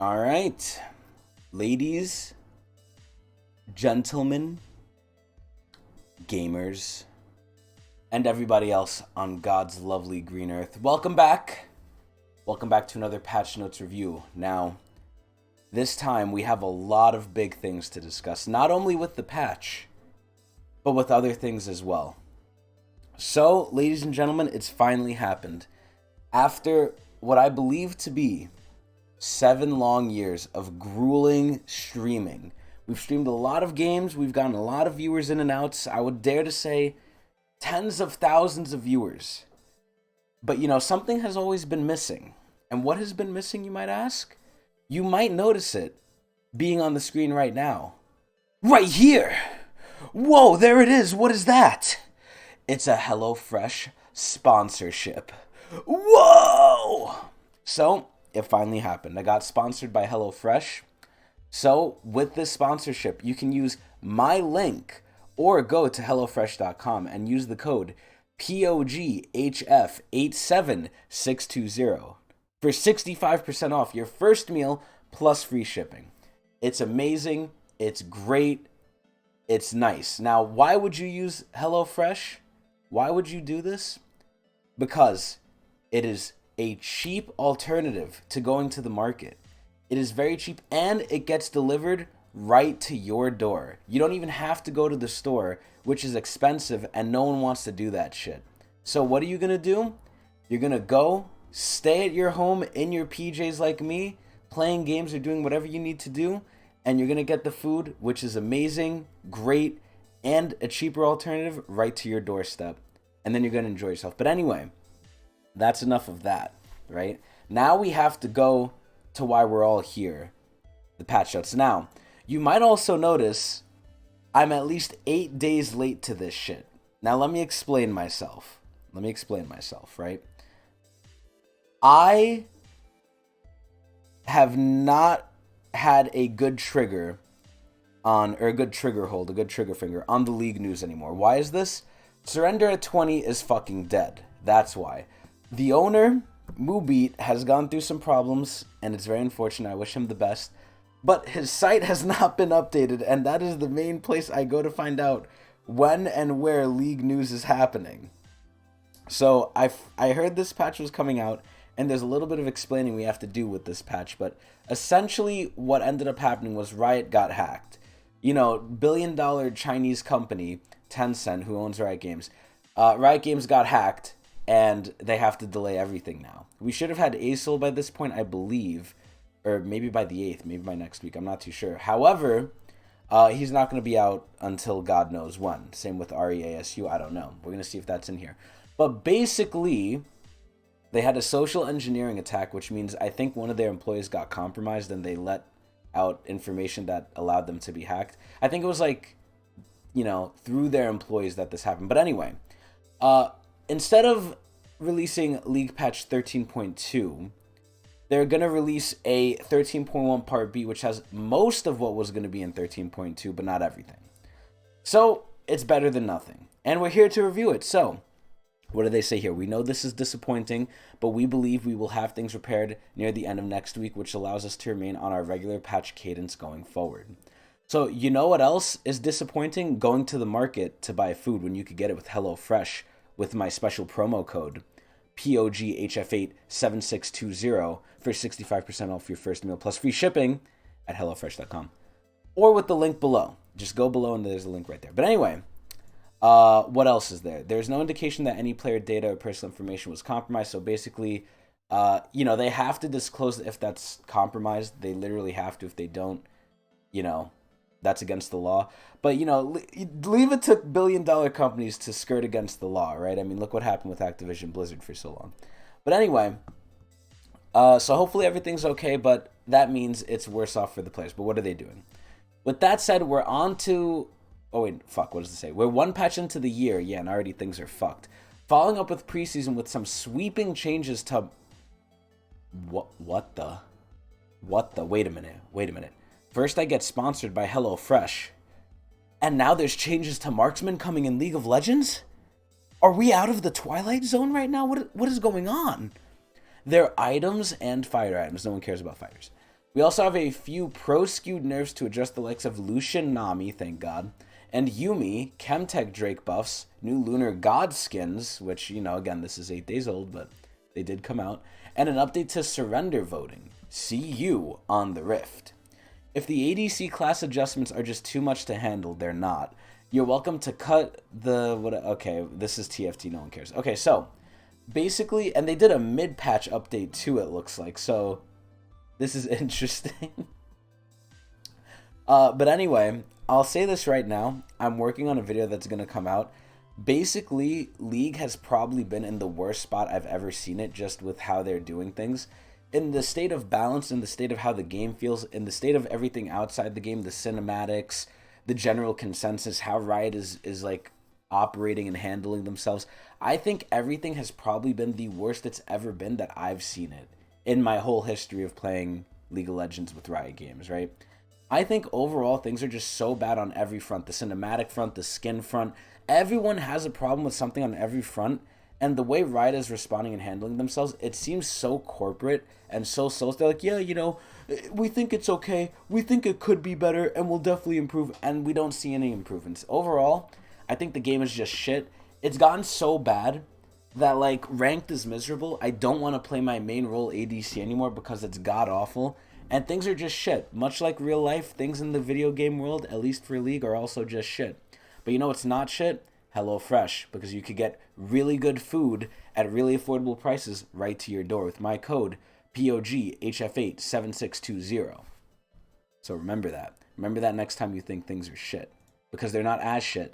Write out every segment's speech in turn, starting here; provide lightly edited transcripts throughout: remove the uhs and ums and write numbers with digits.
All right, ladies, gentlemen, gamers, and everybody else on God's lovely green earth. Welcome back. Welcome back to another Patch Notes review. Now, this time we have a lot of big things to discuss, not only with the patch, but with other things as well. So, ladies and gentlemen, it's finally happened. After what I believe to be 7 long years of grueling streaming. We've streamed a lot of games. We've gotten a lot of viewers in and outs. I would dare to say tens of thousands of viewers. But something has always been missing. And what has been missing, you might ask? You might notice it being on the screen right now. Right here! Whoa, there it is. What is that? It's a HelloFresh sponsorship. Whoa! So, it finally happened. I got sponsored by HelloFresh. So, with this sponsorship, you can use my link or go to HelloFresh.com and use the code POGHF87620 for 65% off your first meal plus free shipping. It's amazing. It's great. It's nice. Now, why would you use HelloFresh? Why would you do this? Because it is a cheap alternative to going to the market. It is very cheap and it gets delivered right to your door. You don't even have to go to the store, which is expensive and no one wants to do that shit. So what are you going to do? You're going to go stay at your home in your PJs like me, playing games or doing whatever you need to do, and you're going to get the food, which is amazing, great, and a cheaper alternative right to your doorstep. And then you're going to enjoy yourself. But anyway, that's enough of that, right? Now we have to go to why we're all here, the patch notes. Now, you might also notice I'm at least 8 days late to this shit. Now, let me explain myself, right? I have not had a good trigger a good trigger finger on the league news anymore. Why is this? Surrender at 20 is fucking dead. That's why. The owner, Mubeat, has gone through some problems, and it's very unfortunate. I wish him the best. But his site has not been updated, and that is the main place I go to find out when and where league news is happening. So I heard this patch was coming out, and there's a little bit of explaining we have to do with this patch. But essentially what ended up happening was Riot got hacked. Billion-dollar Chinese company, Tencent, who owns Riot Games. Riot Games got hacked, and they have to delay everything now. We should have had ASOL by this point, I believe, or maybe by the 8th, maybe by next week, I'm not too sure. However, he's not going to be out until God knows when. Same with REASU, I don't know. We're going to see if that's in here. But basically, they had a social engineering attack, which means I think one of their employees got compromised and they let out information that allowed them to be hacked. I think it was through their employees that this happened. But anyway, instead of releasing League Patch 13.2, they're going to release a 13.1 Part B, which has most of what was going to be in 13.2, but not everything. So, it's better than nothing. And we're here to review it. So, what do they say here? We know this is disappointing, but we believe we will have things repaired near the end of next week, which allows us to remain on our regular patch cadence going forward. So, you know what else is disappointing? Going to the market to buy food when you could get it with HelloFresh with my special promo code POGHF87620 for 65% off your first meal plus free shipping at HelloFresh.com. Or with the link below. Just go below and there's a link right there. But anyway, what else is there? There's no indication that any player data or personal information was compromised. So basically, they have to disclose if that's compromised. They literally have to. If they don't, that's against the law. But, leave it to billion-dollar companies to skirt against the law, right? I mean, look what happened with Activision Blizzard for so long. But anyway, so hopefully everything's okay, but that means it's worse off for the players. But what are they doing? With that said, we're on to... Oh, wait, fuck, what does it say? We're one patch into the year, yeah, and already things are fucked. Following up with preseason with some sweeping changes to... What the? Wait a minute. First I get sponsored by HelloFresh. And now there's changes to marksman coming in League of Legends? Are we out of the Twilight Zone right now? What is going on? They're items and fighter items. No one cares about fighters. We also have a few pro-skewed nerfs to adjust the likes of Lucian Nami, thank God, and Yumi, Chemtech Drake buffs, new Lunar God skins, which, you know, again, this is 8 days old, but they did come out, and an update to surrender voting. See you on the Rift. If the ADC class adjustments are just too much to handle, they're not. You're welcome to cut the... Okay, this is TFT, no one cares. Okay, so, basically, and they did a mid-patch update too, it looks like, so this is interesting. But anyway, I'll say this right now. I'm working on a video that's going to come out. Basically, League has probably been in the worst spot I've ever seen it, just with how they're doing things. In the state of balance, in the state of how the game feels, in the state of everything outside the game, the cinematics, the general consensus, how Riot is like operating and handling themselves, I think everything has probably been the worst it's ever been that I've seen it in my whole history of playing League of Legends with Riot Games, right? I think overall things are just so bad on every front. The cinematic front, the skin front. Everyone has a problem with something on every front. And the way Riot is responding and handling themselves, it seems so corporate and so they're like, yeah, you know, we think it's okay. We think it could be better and we'll definitely improve. And we don't see any improvements. Overall, I think the game is just shit. It's gotten so bad that, like, ranked is miserable. I don't want to play my main role ADC anymore because it's god-awful. And things are just shit. Much like real life, things in the video game world, at least for League, are also just shit. But you know what's not shit? HelloFresh, because you could get really good food at really affordable prices right to your door with my code POGHF87620. So remember that. Remember that next time you think things are shit, because they're not as shit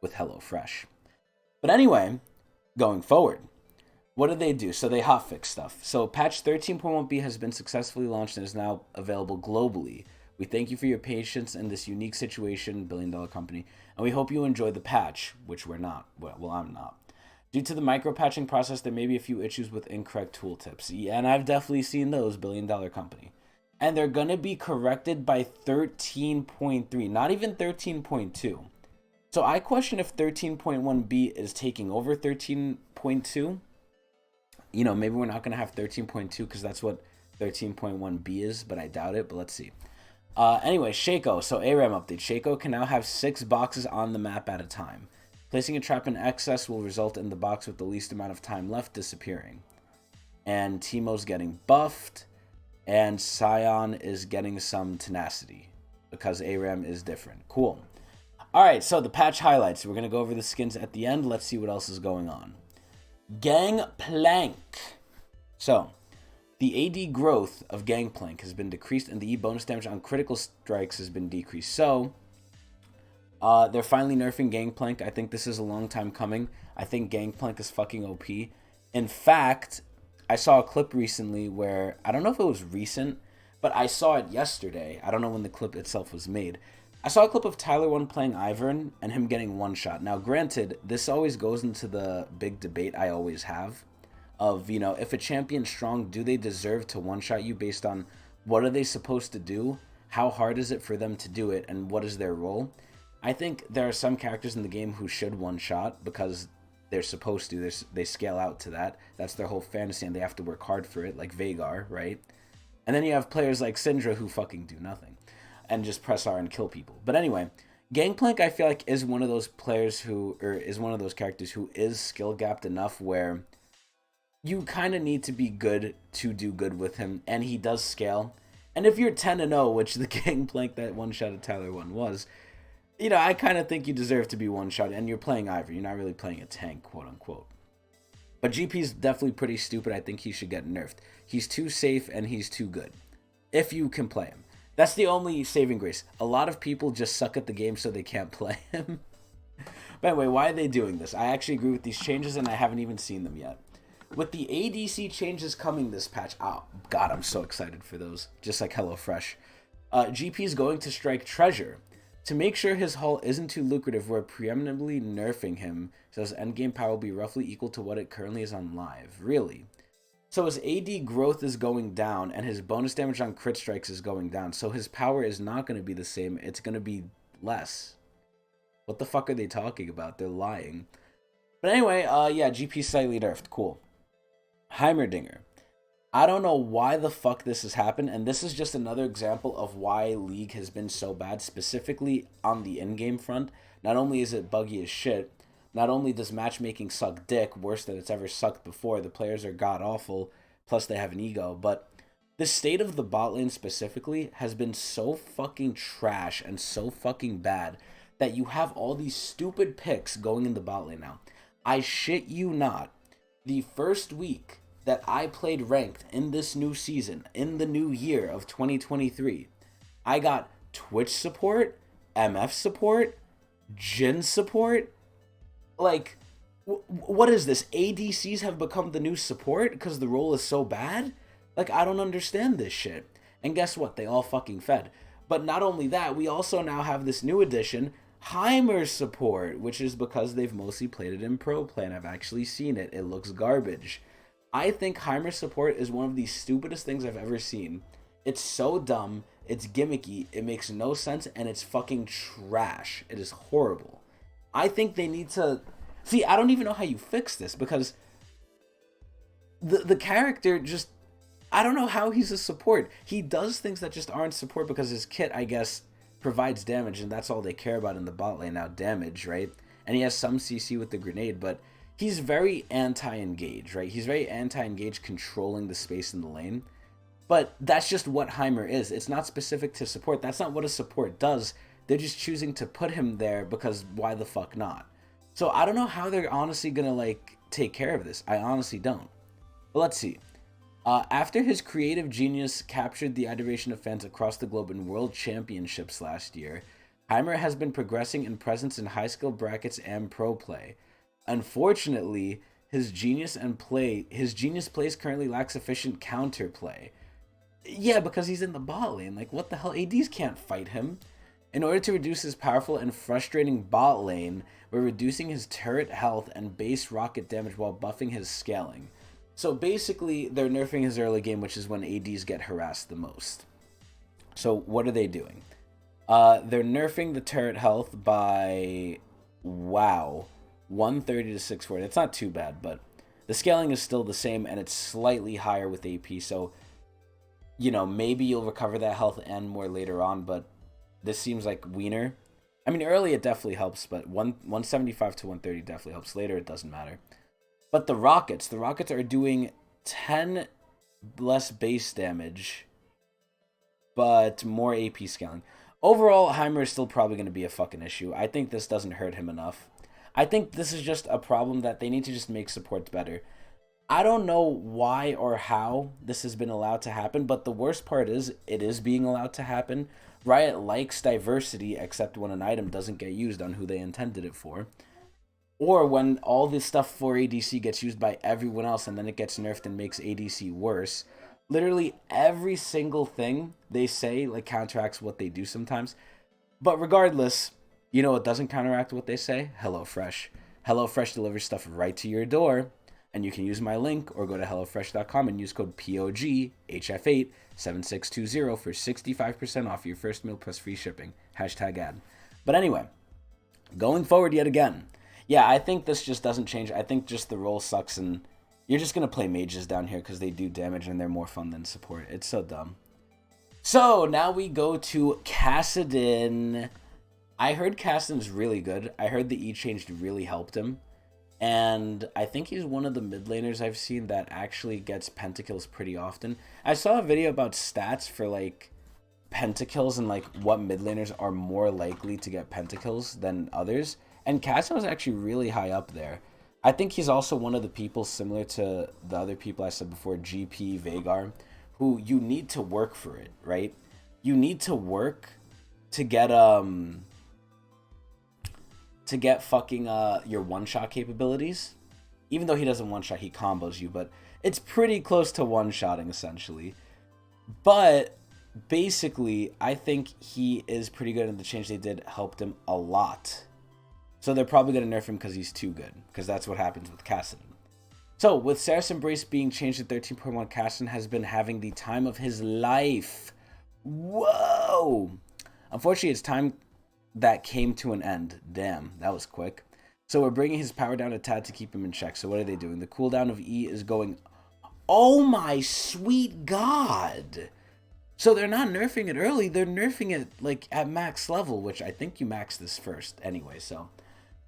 with HelloFresh. But anyway, going forward, what did they do? So they hotfix stuff. So patch 13.1b has been successfully launched and is now available globally. We thank you for your patience in this unique situation, billion-dollar company, and we hope you enjoy the patch, which we're not. Well, I'm not. Due to the micro-patching process, there may be a few issues with incorrect tooltips. Yeah, and I've definitely seen those, billion-dollar company. And they're going to be corrected by 13.3, not even 13.2. So I question if 13.1b is taking over 13.2. You know, maybe we're not going to have 13.2 because that's what 13.1b is, but I doubt it, but let's see. Anyway, Shaco. So ARAM update. Shaco can now have 6 boxes on the map at a time. Placing a trap in excess will result in the box with the least amount of time left disappearing. And Teemo's getting buffed. And Scion is getting some tenacity because ARAM is different. Cool. Alright, so the patch highlights. We're going to go over the skins at the end. Let's see what else is going on. Gangplank. So, the AD growth of Gangplank has been decreased and the E bonus damage on critical strikes has been decreased. So, they're finally nerfing Gangplank. I think this is a long time coming. I think Gangplank is fucking OP. In fact, I saw a clip recently where, I don't know if it was recent, but I saw it yesterday. I don't know when the clip itself was made. I saw a clip of Tyler 1 playing Ivern and him getting one shot. Now, granted, this always goes into the big debate I always have of, you know, if a champion's strong, do they deserve to one-shot you based on what are they supposed to do, how hard is it for them to do it, and what is their role? I think there are some characters in the game who should one-shot because they're supposed to. They scale out to that. That's their whole fantasy, and they have to work hard for it, like Veigar, right? And then you have players like Syndra who fucking do nothing and just press R and kill people. But anyway, Gangplank, I feel like, is one of those players who, or is one of those characters who is skill gapped enough where you kind of need to be good to do good with him, and he does scale. And if you're 10-0, which the Gangplank that one-shot at Tyler 1 was, you know, I kind of think you deserve to be one-shot, and you're playing Ivy. You're not really playing a tank, quote-unquote. But GP's definitely pretty stupid. I think he should get nerfed. He's too safe, and he's too good. If you can play him. That's the only saving grace. A lot of people just suck at the game, so they can't play him. But anyway, why are they doing this? I actually agree with these changes, and I haven't even seen them yet. With the ADC changes coming this patch, oh, God, I'm so excited for those. Just like HelloFresh. GP is going to strike Treasure. To make sure his haul isn't too lucrative, we're preeminently nerfing him, so his endgame power will be roughly equal to what it currently is on live. Really? So his AD growth is going down, and his bonus damage on crit strikes is going down, so his power is not going to be the same, it's going to be less. What the fuck are they talking about? They're lying. But anyway, yeah, GP slightly nerfed. Cool. Heimerdinger. I don't know why the fuck this has happened, and this is just another example of why League has been so bad, specifically on the in-game front. Not only is it buggy as shit, not only does matchmaking suck dick, worse than it's ever sucked before, the players are god-awful, plus they have an ego, but the state of the bot lane specifically has been so fucking trash and so fucking bad that you have all these stupid picks going in the bot lane now. I shit you not. The first week that I played ranked in this new season, in the new year of 2023, I got Twitch support, MF support, Jhin support. Like, what is this? ADCs have become the new support because the role is so bad? Like, I don't understand this shit. And guess what? They all fucking fed. But not only that, we also now have this new addition, Heimer support, which is because they've mostly played it in pro play, and I've actually seen it. It looks garbage. I think Heimer support is one of the stupidest things I've ever seen. It's so dumb, it's gimmicky, it makes no sense, and it's fucking trash. It is horrible. I think they need to... See, I don't even know how you fix this, because the character just... I don't know how he's a support. He does things that just aren't support because his kit, I guess, provides damage, and that's all they care about in the bot lane now, damage, right? And he has some CC with the grenade, but he's very anti-engage, right? He's very anti-engage, controlling the space in the lane. But that's just what Heimer is. It's not specific to support. That's not what a support does. They're just choosing to put him there because why the fuck not? So I don't know how they're honestly gonna, like, take care of this. I honestly don't. But let's see. After his creative genius captured the adoration of fans across the globe in world championships last year, Heimer has been progressing in presence in high skill brackets and pro play. Unfortunately, his genius plays currently lack sufficient counterplay. Yeah, because he's in the bot lane. Like, what the hell? ADs can't fight him. In order to reduce his powerful and frustrating bot lane, we're reducing his turret health and base rocket damage while buffing his scaling. So basically, they're nerfing his early game, which is when ADs get harassed the most. So what are they doing? They're nerfing the turret health by, wow, 130 to 640. It's not too bad, but the scaling is still the same, and it's slightly higher with AP. So, you know, maybe you'll recover that health and more later on, but this seems like wiener. I mean, early it definitely helps, but 175 to 130 definitely helps. Later, it doesn't matter. But the rockets are doing 10 less base damage, but more AP scaling. Overall, Heimer is still probably going to be a fucking issue. I think this doesn't hurt him enough. I think this is just a problem that they need to just make supports better. I don't know why or how this has been allowed to happen, but the worst part is it is being allowed to happen. Riot likes diversity, except when an item doesn't get used on who they intended it for. Or when all this stuff for ADC gets used by everyone else and then it gets nerfed and makes ADC worse. Literally every single thing they say like counteracts what they do sometimes. But regardless, you know what doesn't counteract what they say? HelloFresh. HelloFresh delivers stuff right to your door. And you can use my link or go to HelloFresh.com and use code POGHF87620 for 65% off your first meal plus free shipping. #ad. But anyway, going forward yet again. Yeah, I think this just doesn't change. I think just the role sucks, and you're just going to play mages down here because they do damage and they're more fun than support. It's so dumb. So, now we go to Kassadin. I heard Kassadin's really good. I heard the E change really helped him. And I think he's one of the mid laners I've seen that actually gets pentakills pretty often. I saw a video about stats for, like, pentakills and, like, what mid laners are more likely to get pentakills than others. And Kassadin was actually really high up there. I think he's also one of the people similar to the other people I said before, GP, Veigar, who you need to work for it, right? You need to work to get fucking your one-shot capabilities. Even though he doesn't one-shot, he combos you, but it's pretty close to one-shotting essentially. But basically, I think he is pretty good, and the change they did helped him a lot. So they're probably going to nerf him because he's too good, because that's what happens with Kassadin. So, with Saracen Brace being changed to 13.1, Kassadin has been having the time of his life. Whoa! Unfortunately, it's time that came to an end. Damn, that was quick. So we're bringing his power down a tad to keep him in check. So what are they doing? The cooldown of E is going Oh my sweet god. So they're not nerfing it early, they're nerfing it like at max level, which I think you max this first anyway, so.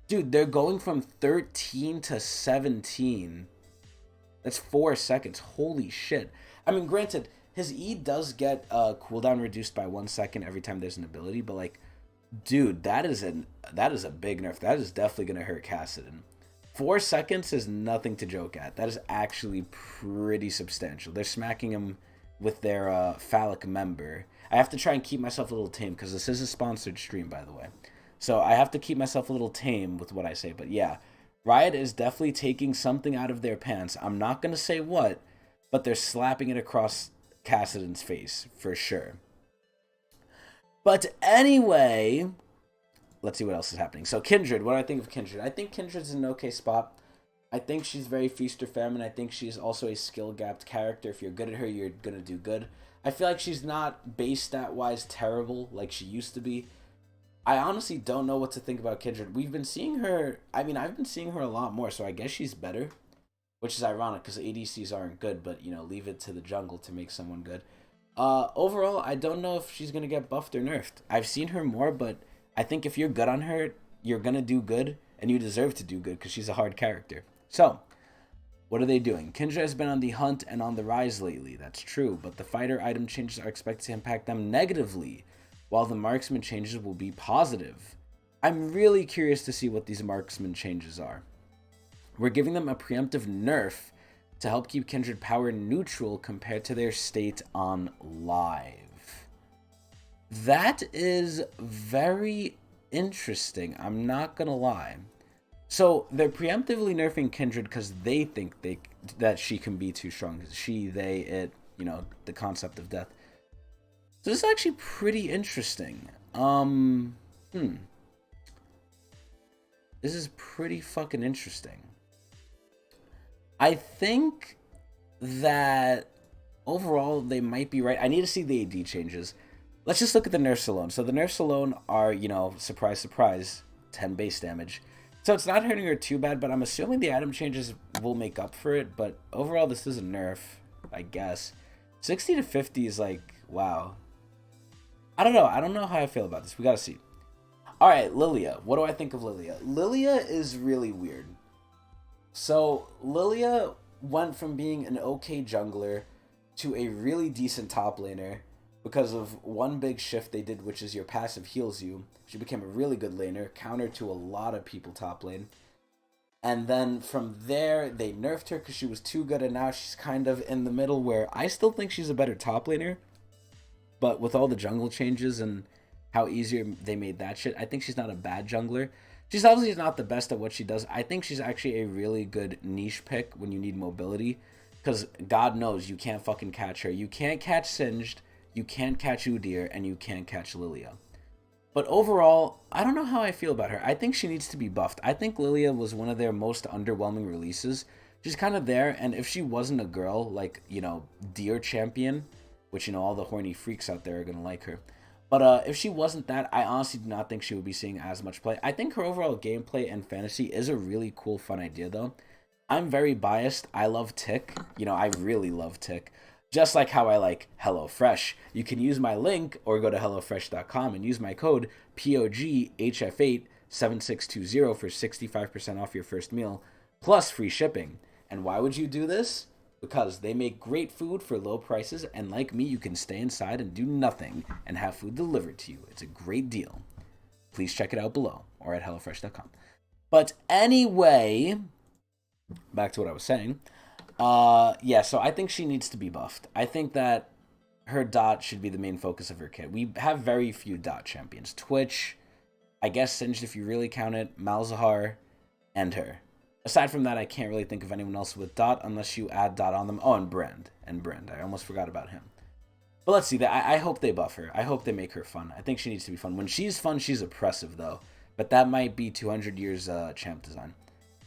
Dude, they're going from 13 to 17. That's 4 seconds. Holy shit. I mean, granted, his E does get cooldown reduced by 1 second every time there's an ability, but like, dude, that is a big nerf. That is definitely gonna hurt Kassadin. 4 seconds is nothing to joke at. That is actually pretty substantial. They're smacking him with their phallic member. I have to try and keep myself a little tame because this is a sponsored stream, by the way. So I have to keep myself a little tame with what I say. But yeah, Riot is definitely taking something out of their pants. I'm not going to say what, but they're slapping it across Kassadin's face for sure. But anyway, let's see what else is happening. So Kindred, what do I think of Kindred? I think Kindred's in an okay spot. I think she's very feast or famine. I think she's also a skill-gapped character. If you're good at her, you're going to do good. I feel like she's not base stat-wise terrible like she used to be. I honestly don't know what to think about Kindred. We've been seeing her... I mean, I've been seeing her a lot more, so I guess she's better. Which is ironic, because ADCs aren't good, but, you know, leave it to the jungle to make someone good. Overall, I don't know if she's going to get buffed or nerfed. I've seen her more, but I think if you're good on her, you're going to do good, and you deserve to do good, because she's a hard character. So, what are they doing? Kindred has been on the hunt and on the rise lately. That's true, but the fighter item changes are expected to impact them negatively, while the marksman changes will be positive. I'm really curious to see what these marksman changes are. We're giving them a preemptive nerf to help keep Kindred power neutral compared to their state on live. That is very interesting, I'm not gonna lie. So they're preemptively nerfing Kindred because they think that she can be too strong. She, they, it, you know, the concept of death. So this is actually pretty interesting. This is pretty fucking interesting. I think that overall they might be right. I need to see the AD changes. Let's just look at the nerfs alone. So the nerfs alone are, you know, surprise, surprise, 10 base damage. So it's not hurting her too bad, but I'm assuming the item changes will make up for it. But overall, this is a nerf, I guess. 60 to 50 is like, wow. I don't know. I don't know how I feel about this. We gotta see. Alright, Lilia. What do I think of Lilia? Lilia is really weird. So, Lilia went from being an okay jungler to a really decent top laner because of one big shift they did, which is your passive heals you. She became a really good laner, counter to a lot of people top lane. And then from there, they nerfed her because she was too good, and now she's kind of in the middle where I still think she's a better top laner. But with all the jungle changes and how easier they made that shit, I think she's not a bad jungler. She's obviously not the best at what she does. I think she's actually a really good niche pick when you need mobility. Because God knows you can't fucking catch her. You can't catch Singed, you can't catch Udyr, and you can't catch Lilia. But overall, I don't know how I feel about her. I think she needs to be buffed. I think Lilia was one of their most underwhelming releases. She's kind of there, and if she wasn't a girl, like, you know, Deer Champion, which, you know, all the horny freaks out there are going to like her. But if she wasn't that, I honestly do not think she would be seeing as much play. I think her overall gameplay and fantasy is a really cool, fun idea, though. I'm very biased. I love Tick. You know, I really love Tick. Just like how I like HelloFresh. You can use my link or go to HelloFresh.com and use my code POGHF87620 for 65% off your first meal, plus free shipping. And why would you do this? Because they make great food for low prices, and like me, you can stay inside and do nothing and have food delivered to you. It's a great deal. Please check it out below or at HelloFresh.com. But anyway, back to what I was saying. Yeah, so I think she needs to be buffed. I think that her dot should be the main focus of her kit. We have very few dot champions. Twitch, I guess Singed if you really count it, Malzahar, and her. Aside from that, I can't really think of anyone else with dot unless you add dot on them. Oh, and Brand. I almost forgot about him. But let's see. I hope they buff her. I hope they make her fun. I think she needs to be fun. When she's fun, she's oppressive, though. But that might be 200 years champ design.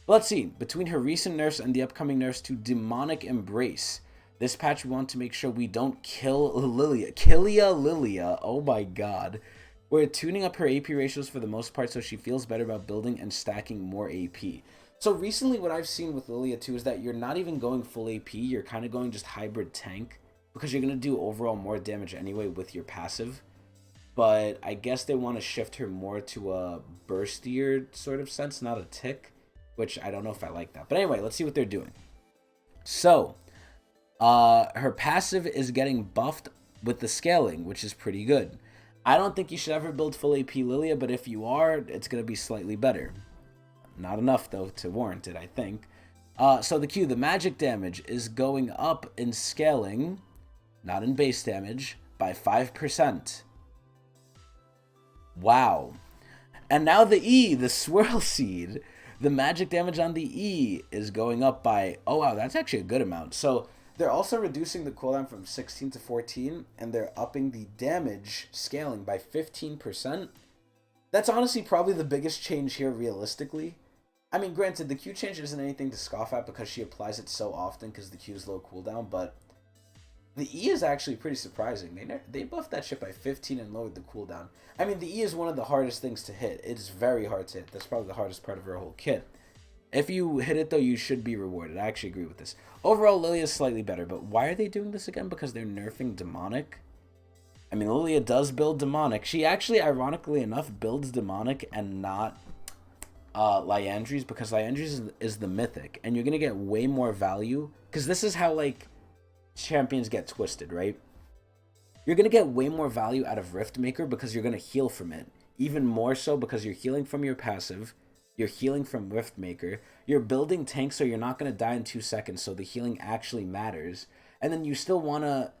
But let's see. Between her recent nerfs and the upcoming nerfs to Demonic Embrace, this patch we want to make sure we don't kill Lilia. Lilia. Oh my god. We're tuning up her AP ratios for the most part so she feels better about building and stacking more AP. So recently, what I've seen with Lilia too is that you're not even going full AP. You're kind of going just hybrid tank because you're gonna do overall more damage anyway with your passive. But I guess they want to shift her more to a burstier sort of sense, not a tick, which I don't know if I like that. But anyway, let's see what they're doing. So, her passive is getting buffed with the scaling, which is pretty good. I don't think you should ever build full AP Lilia, but if you are, it's going to be slightly better. Not enough, though, to warrant it, I think. So the Q, the magic damage, is going up in scaling, not in base damage, by 5%. Wow. And now the E, the Swirl Seed, the magic damage on the E is going up by, oh wow, that's actually a good amount. So they're also reducing the cooldown from 16 to 14, and they're upping the damage scaling by 15%. That's honestly probably the biggest change here realistically. I mean, granted, the Q change isn't anything to scoff at because she applies it so often because the Q is low cooldown, but the E is actually pretty surprising. They buffed that shit by 15 and lowered the cooldown. I mean, the E is one of the hardest things to hit. It's very hard to hit. That's probably the hardest part of her whole kit. If you hit it, though, you should be rewarded. I actually agree with this. Overall, Lilia is slightly better, but why are they doing this again? Because they're nerfing Demonic? I mean, Lilia does build Demonic. She actually, ironically enough, builds Demonic and not Liandry's, because Liandry's is the Mythic, and you're going to get way more value, because this is how, like, champions get twisted, right? You're going to get way more value out of Riftmaker because you're going to heal from it. Even more so because you're healing from your passive, you're healing from Riftmaker, you're building tanks so you're not going to die in 2 seconds, so the healing actually matters. And then you still want to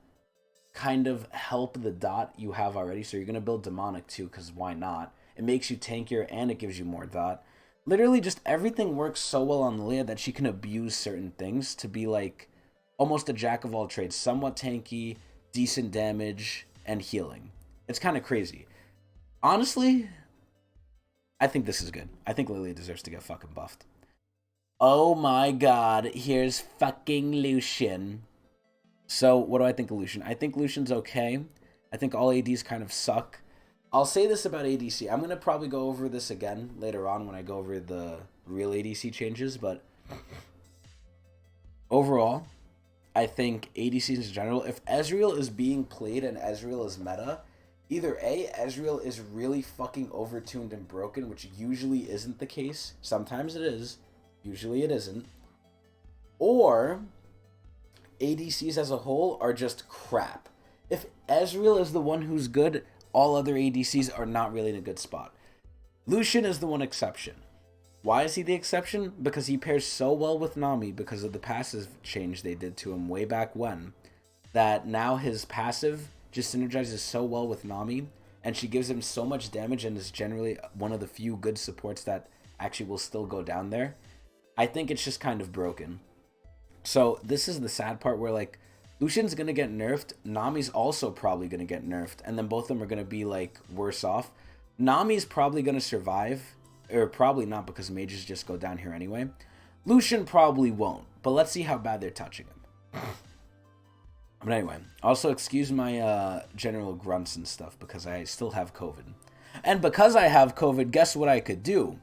kind of help the dot you have already, so you're going to build Demonic too, because why not? It makes you tankier and it gives you more dot. Literally just everything works so well on Lilia that she can abuse certain things to be like almost a jack of all trades, somewhat tanky, decent damage, and healing. It's kind of crazy. Honestly, I think this is good. I think Lilia deserves to get fucking buffed. Oh my god, here's fucking Lucian. So, what do I think of Lucian? I think Lucian's okay. I think all ADs kind of suck. I'll say this about ADC. I'm going to probably go over this again later on when I go over the real ADC changes, but overall, I think ADCs in general, if Ezreal is being played and Ezreal is meta, either A, Ezreal is really fucking overtuned and broken, which usually isn't the case. Sometimes it is. Usually it isn't. Or ADCs as a whole are just crap. If Ezreal is the one who's good, all other ADCs are not really in a good spot. Lucian is the one exception. Why is he the exception? Because he pairs so well with Nami because of the passive change they did to him way back when, that now his passive just synergizes so well with Nami, and she gives him so much damage and is generally one of the few good supports that actually will still go down there. I think it's just kind of broken. So this is the sad part where, like, Lucian's going to get nerfed, Nami's also probably going to get nerfed, and then both of them are going to be, like, worse off. Nami's probably going to survive, or probably not because mages just go down here anyway. Lucian probably won't, but let's see how bad they're touching him. But anyway, also excuse my general grunts and stuff because I still have COVID. And because I have COVID, guess what I could do?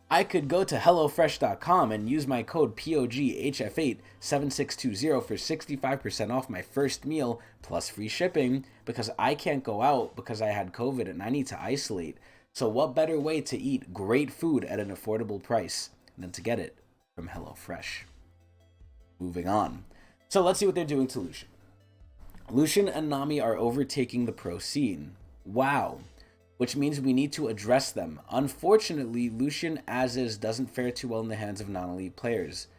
I could go to HelloFresh.com and use my code POGHF87620 for 65% off my first meal plus free shipping because I can't go out because I had COVID and I need to isolate. So what better way to eat great food at an affordable price than to get it from HelloFresh? Moving on. So let's see what they're doing to Lucian. Lucian and Nami are overtaking the pro scene. Wow. Which means we need to address them. Unfortunately, Lucian as is doesn't fare too well in the hands of non-elite players.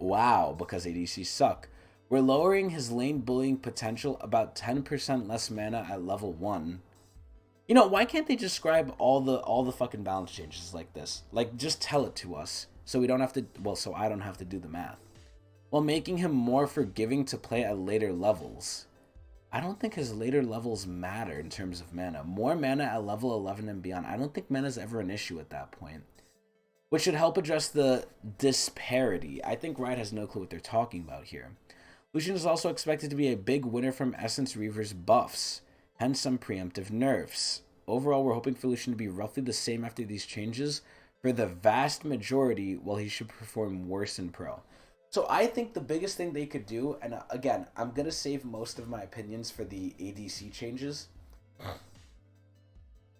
Wow, because ADCs suck. We're lowering his lane bullying potential about 10% less mana at level 1. You know, why can't they describe all the fucking balance changes like this? Like, just tell it to us, so we don't have to, well, so I don't have to do the math. While making him more forgiving to play at later levels. I don't think his later levels matter in terms of mana. More mana at level 11 and beyond. I don't think mana is ever an issue at that point. Which should help address the disparity. I think Riot has no clue what they're talking about here. Lucian is also expected to be a big winner from Essence Reaver's buffs, hence some preemptive nerfs. Overall, we're hoping for Lucian to be roughly the same after these changes, for the vast majority, while he should perform worse in pro. So I think the biggest thing they could do, and again, I'm going to save most of my opinions for the ADC changes.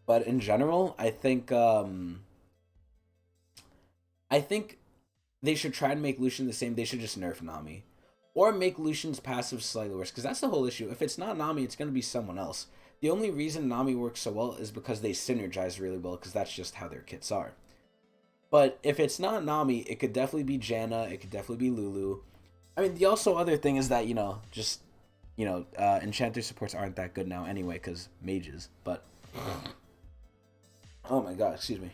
But in general, I think they should try and make Lucian the same. They should just nerf Nami. Or make Lucian's passive slightly worse, because that's the whole issue. If it's not Nami, it's going to be someone else. The only reason Nami works so well is because they synergize really well, because that's just how their kits are. But if it's not Nami, it could definitely be Janna, it could definitely be Lulu. I mean, the also other thing is that, Enchanter supports aren't that good now anyway, because mages, but... Oh my god, excuse me.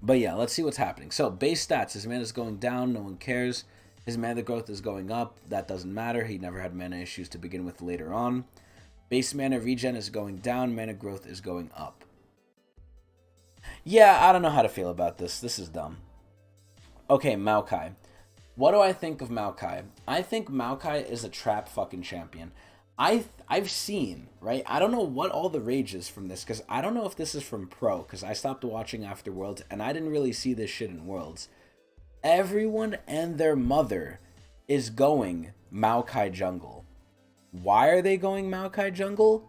But yeah, let's see what's happening. So, base stats, his mana is going down, no one cares. His mana growth is going up, that doesn't matter, he never had mana issues to begin with later on. Base mana regen is going down, mana growth is going up. Yeah, I don't know how to feel about this. This is dumb. Okay, Maokai. What do I think of Maokai? I think Maokai is a trap fucking champion. I've seen, right? I don't know what all the rage is from this, because I don't know if this is from Pro, because I stopped watching after Worlds, and I didn't really see this shit in Worlds. Everyone and their mother is going Maokai jungle. Why are they going Maokai jungle?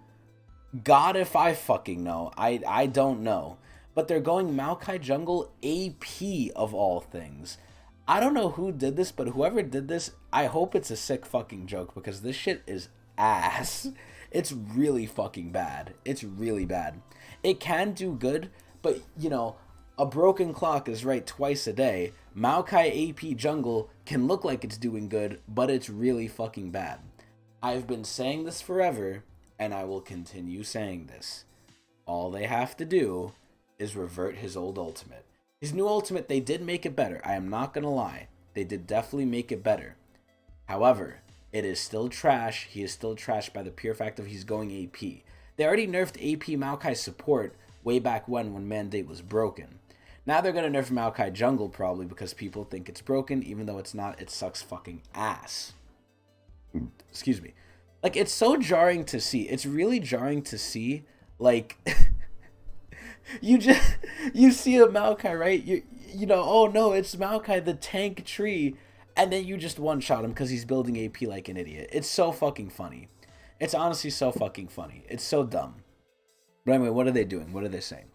God if I fucking know. I don't know. But they're going Maokai jungle AP of all things. I don't know who did this, but whoever did this, I hope it's a sick fucking joke, because this shit is ass. It's really fucking bad. It's really bad. It can do good, but, a broken clock is right twice a day. Maokai AP jungle can look like it's doing good, but it's really fucking bad. I've been saying this forever, and I will continue saying this. All they have to do is revert his old ultimate. His new ultimate, they did make it better. I am not gonna lie. They did definitely make it better. However, it is still trash. He is still trash by the pure fact of he's going AP. They already nerfed AP Maokai support way back when Mandate was broken. Now they're gonna nerf Maokai jungle probably because people think it's broken, even though it's not. It sucks fucking ass. Excuse me. Like, it's so jarring to see. It's really jarring to see. Like, you see a Maokai, right? Oh no, it's Maokai, the tank tree, and then you just one-shot him because he's building AP like an idiot. It's so fucking funny. It's honestly so fucking funny. It's so dumb. But anyway, what are they doing? What are they saying?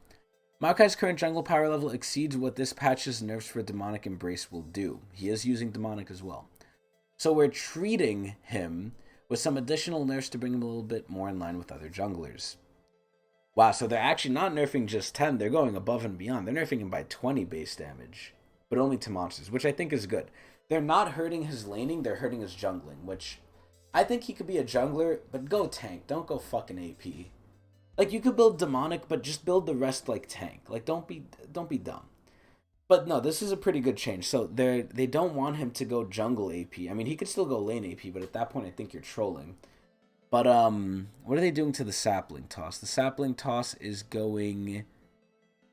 Maokai's current jungle power level exceeds what this patch's nerfs for Demonic Embrace will do. He is using Demonic as well. So we're treating him with some additional nerfs to bring him a little bit more in line with other junglers. Wow, so they're actually not nerfing just 10, they're going above and beyond. They're nerfing him by 20 base damage, but only to monsters, which I think is good. They're not hurting his laning, they're hurting his jungling, which I think he could be a jungler, but go tank, don't go fucking AP. Like, you could build Demonic, but just build the rest like tank. Like, don't be dumb. But no, this is a pretty good change. So they don't want him to go jungle AP. I mean, he could still go lane AP, but at that point I think you're trolling. But what are they doing to the sapling toss? The sapling toss is going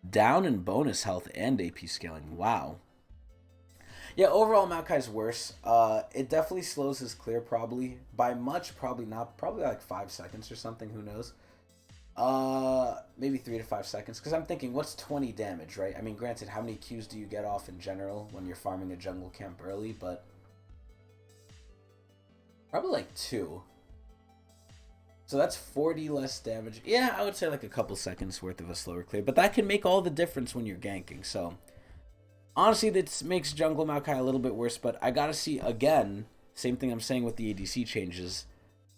down in bonus health and AP scaling. Wow. Yeah, overall Maokai's worse. It definitely slows his clear probably. By much, probably not. Probably like 5 seconds or something, who knows. Maybe 3 to 5 seconds, because I'm thinking, what's 20 damage, right? I mean, granted, how many Qs do you get off in general when you're farming a jungle camp early, but probably like 2. So that's 40 less damage. Yeah, I would say like a couple seconds worth of a slower clear, but that can make all the difference when you're ganking. So honestly, this makes jungle Maokai a little bit worse, but I gotta see, again, same thing I'm saying with the ADC changes,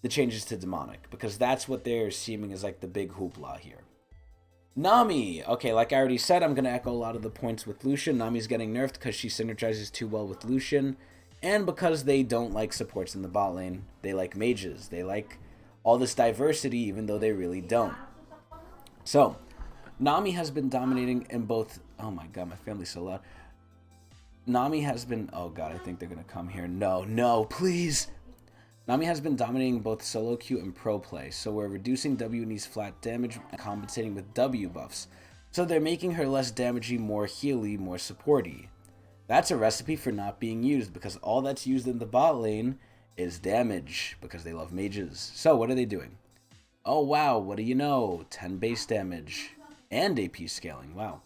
the changes to Demonic, because that's what they're seeming as like the big hoopla here. Nami! Okay, like I already said, I'm going to echo a lot of the points with Lucian. Nami's getting nerfed because she synergizes too well with Lucian, and because they don't like supports in the bot lane. They like mages. They like all this diversity, even though they really don't. So, Nami has been dominating in both... Oh my god, my family's so loud. Nami has been... Oh god, I think they're going to come here. No, please! Nami has been dominating both solo queue and pro play, so we're reducing W and E's flat damage and compensating with W buffs. So they're making her less damagey, more healy, more supporty. That's a recipe for not being used, because all that's used in the bot lane is damage, because they love mages. So what are they doing? Oh wow, what do you know? 10 base damage and AP scaling, wow.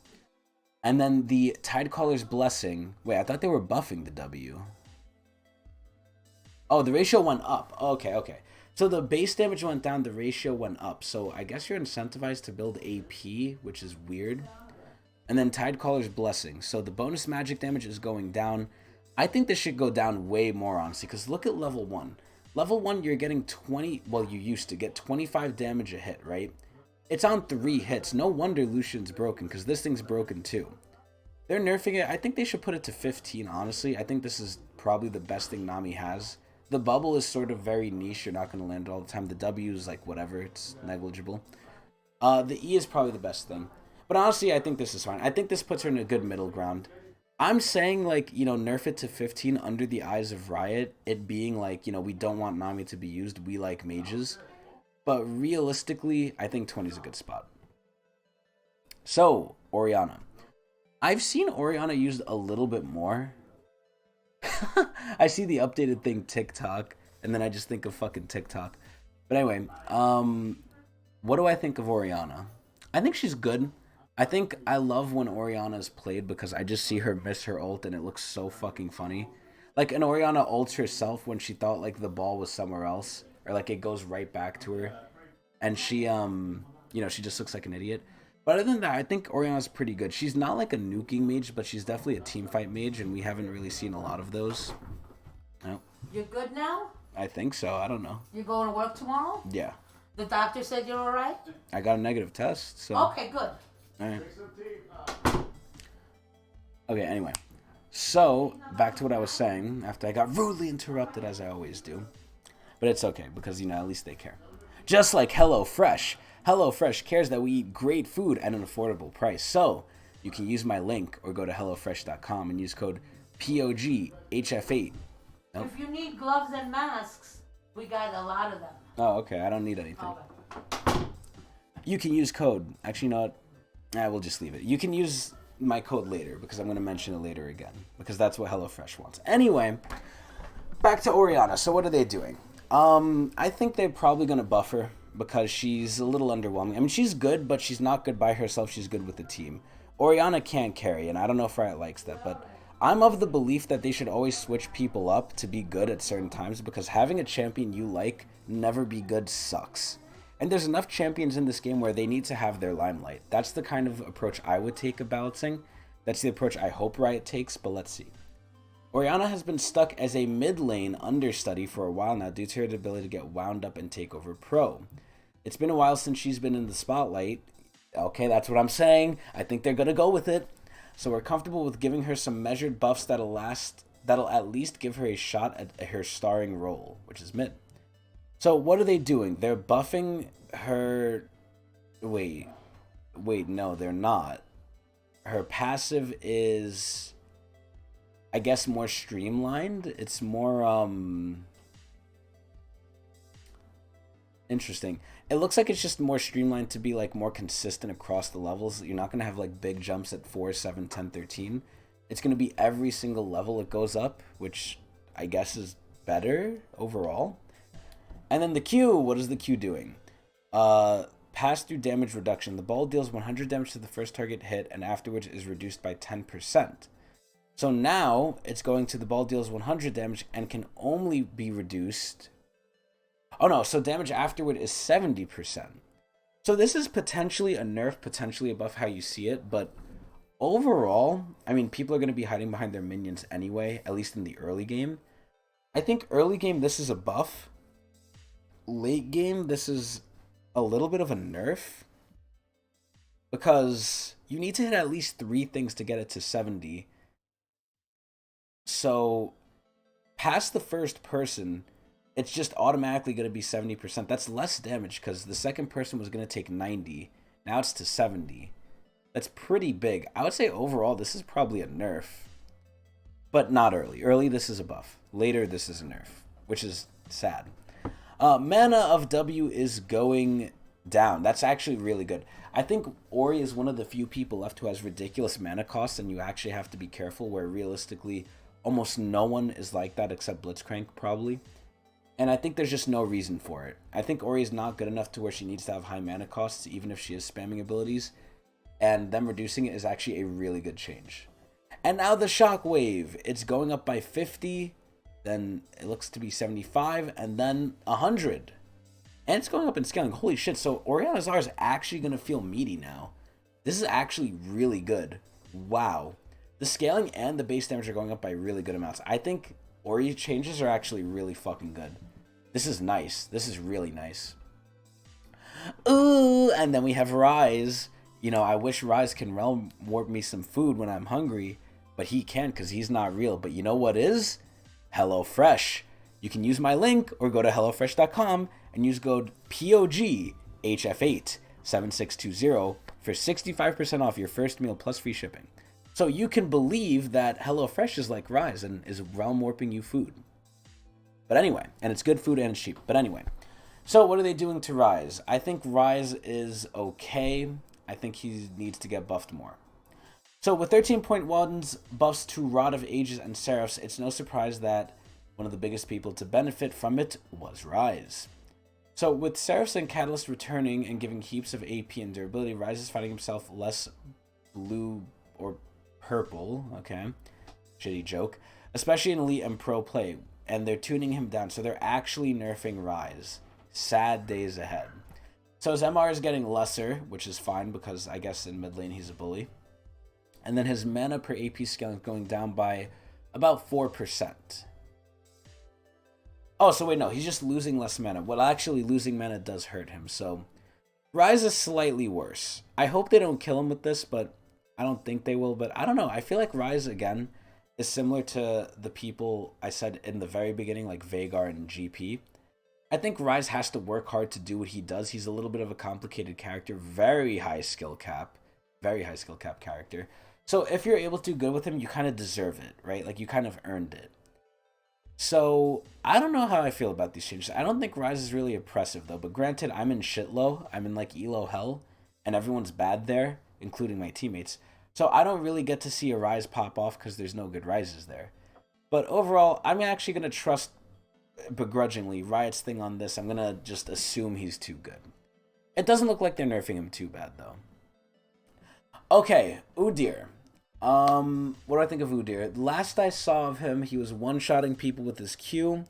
And then the Tidecaller's Blessing. Wait, I thought they were buffing the W. Oh, the ratio went up. Okay, okay. So the base damage went down, the ratio went up. So I guess you're incentivized to build AP, which is weird. And then Tidecaller's Blessing. So the bonus magic damage is going down. I think this should go down way more, honestly, because look at level 1. Level 1, you're getting 20... Well, you used to get 25 damage a hit, right? It's on 3 hits. No wonder Lucian's broken, because this thing's broken too. They're nerfing it. I think they should put it to 15, honestly. I think this is probably the best thing Nami has. The bubble is sort of very niche. You're not going to land it all the time. The W is like whatever. It's negligible. The E is probably the best thing. But honestly, I think this is fine. I think this puts her in a good middle ground. I'm saying, like, you know, nerf it to 15 under the eyes of Riot. It being like, you know, we don't want Nami to be used. We like mages. But realistically, I think 20 is a good spot. So, Orianna. I've seen Orianna used a little bit more. I see the updated thing TikTok, and then I just think of fucking TikTok. But anyway, what do I think of Orianna? I think she's good. I think I love when Orianna's played because I just see her miss her ult and it looks so fucking funny. Like an Orianna ults herself when she thought like the ball was somewhere else, or like it goes right back to her, and she you know, she just looks like an idiot. But other than that, I think Orianna's pretty good. She's not like a nuking mage, but she's definitely a teamfight mage, and we haven't really seen a lot of those. No. You're good now? I think so. I don't know. You're going to work tomorrow? Yeah. The doctor said you're all right? I got a negative test, so... Okay, good. All right. Okay, anyway. So, back to what I was saying, after I got rudely interrupted, as I always do. But it's okay, because, you know, at least they care. Just like HelloFresh. HelloFresh cares that we eat great food at an affordable price. So, you can use my link or go to HelloFresh.com and use code POGHF8. Nope. If you need gloves and masks, we got a lot of them. Oh, okay. I don't need anything. Okay. You can use code. Actually, you know what? We'll just leave it. You can use my code later because I'm going to mention it later again because that's what HelloFresh wants. Anyway, back to Orianna. So what are they doing? I think they're probably going to buff her because she's a little underwhelming. I mean, she's good, but she's not good by herself. She's good with the team. Orianna can't carry, and I don't know if Riot likes that, but I'm of the belief that they should always switch people up to be good at certain times because having a champion you like never be good sucks. And there's enough champions in this game where they need to have their limelight. That's the kind of approach I would take of balancing. That's the approach I hope Riot takes, but let's see. Orianna has been stuck as a mid lane understudy for a while now due to her ability to get wound up and take over pro. It's been a while since she's been in the spotlight. Okay, that's what I'm saying. I think they're going to go with it. So we're comfortable with giving her some measured buffs that'll at least give her a shot at her starring role, which is mid. So what are they doing? They're buffing her... Wait, no, they're not. Her passive is, I guess, more streamlined. It's more, interesting. It looks like it's just more streamlined to be, like, more consistent across the levels. You're not going to have, like, big jumps at 4, 7, 10, 13. It's going to be every single level it goes up, which I guess is better overall. And then the Q, what is the Q doing? Pass-through damage reduction. The ball deals 100 damage to the first target hit, and afterwards is reduced by 10%. So now, it's going to the ball deals 100 damage and can only be reduced... Oh no, so damage afterward is 70%. So this is potentially a nerf, potentially a buff how you see it, but overall, I mean, people are going to be hiding behind their minions anyway, at least in the early game. I think early game, this is a buff. Late game, this is a little bit of a nerf. Because you need to hit at least 3 things to get it to 70. So, past the first person, it's just automatically going to be 70%. That's less damage because the second person was going to take 90. Now it's to 70. That's pretty big. I would say overall, this is probably a nerf. But not early. Early, this is a buff. Later, this is a nerf, which is sad. Mana of W is going down. That's actually really good. I think Ori is one of the few people left who has ridiculous mana costs, and you actually have to be careful, where realistically, almost no one is like that except Blitzcrank, probably. And I think there's just no reason for it. I think Ori is not good enough to where she needs to have high mana costs, even if she is spamming abilities. and them reducing it is actually a really good change. And now the shockwave, it's going up by 50, then it looks to be 75, and then 100. And it's going up in scaling. Holy shit, so Oriana's R is actually going to feel meaty now. This is actually really good. Wow. The scaling and the base damage are going up by really good amounts. I think Ori changes are actually really fucking good. This is nice. This is really nice. Ooh, and then we have Rise. You know, I wish Rise can realm warp me some food when I'm hungry, but he can't because he's not real. But you know what is? HelloFresh. You can use my link or go to HelloFresh.com and use code POGHF87620 for 65% off your first meal plus free shipping. So you can believe that HelloFresh is like Rise and is realm warping you food. But anyway, and it's good food and it's cheap. But anyway, so what are they doing to Rise? I think Rise is okay. I think he needs to get buffed more. So with 13.1's buffs to Rod of Ages and Seraphs, it's no surprise that one of the biggest people to benefit from it was Rise. So with Seraphs and Catalyst returning and giving heaps of AP and durability, Rise is finding himself less blue or purple, okay, shitty joke, especially in Elite and Pro play, and they're tuning him down, so they're actually nerfing Rise. Sad days ahead. So his MR is getting lesser, which is fine because I guess in mid lane he's a bully. And then his mana per AP scaling is going down by about 4%. Oh, so wait, no, he's just losing less mana. Well, actually, losing mana does hurt him, so Rise is slightly worse. I hope they don't kill him with this, but I don't think they will. But I don't know. I feel like Rise, again, is similar to the people I said in the very beginning, like Veigar and GP. I think Rise has to work hard to do what he does. He's a little bit of a complicated character, very high skill cap character. So if you're able to do good with him, you kind of deserve it, right? Like, you kind of earned it. So, I don't know how I feel about these changes. I don't think Rise is really oppressive, though. But granted, I'm in shitlow. I'm in, like, elo hell. And everyone's bad there, including my teammates. So, I don't really get to see a Rise pop off because there's no good Rises there. But overall, I'm actually going to trust, begrudgingly, Riot's thing on this. I'm going to just assume he's too good. It doesn't look like they're nerfing him too bad, though. Okay, Udyr. What do I think of Udyr? Last I saw of him, he was one-shotting people with his Q.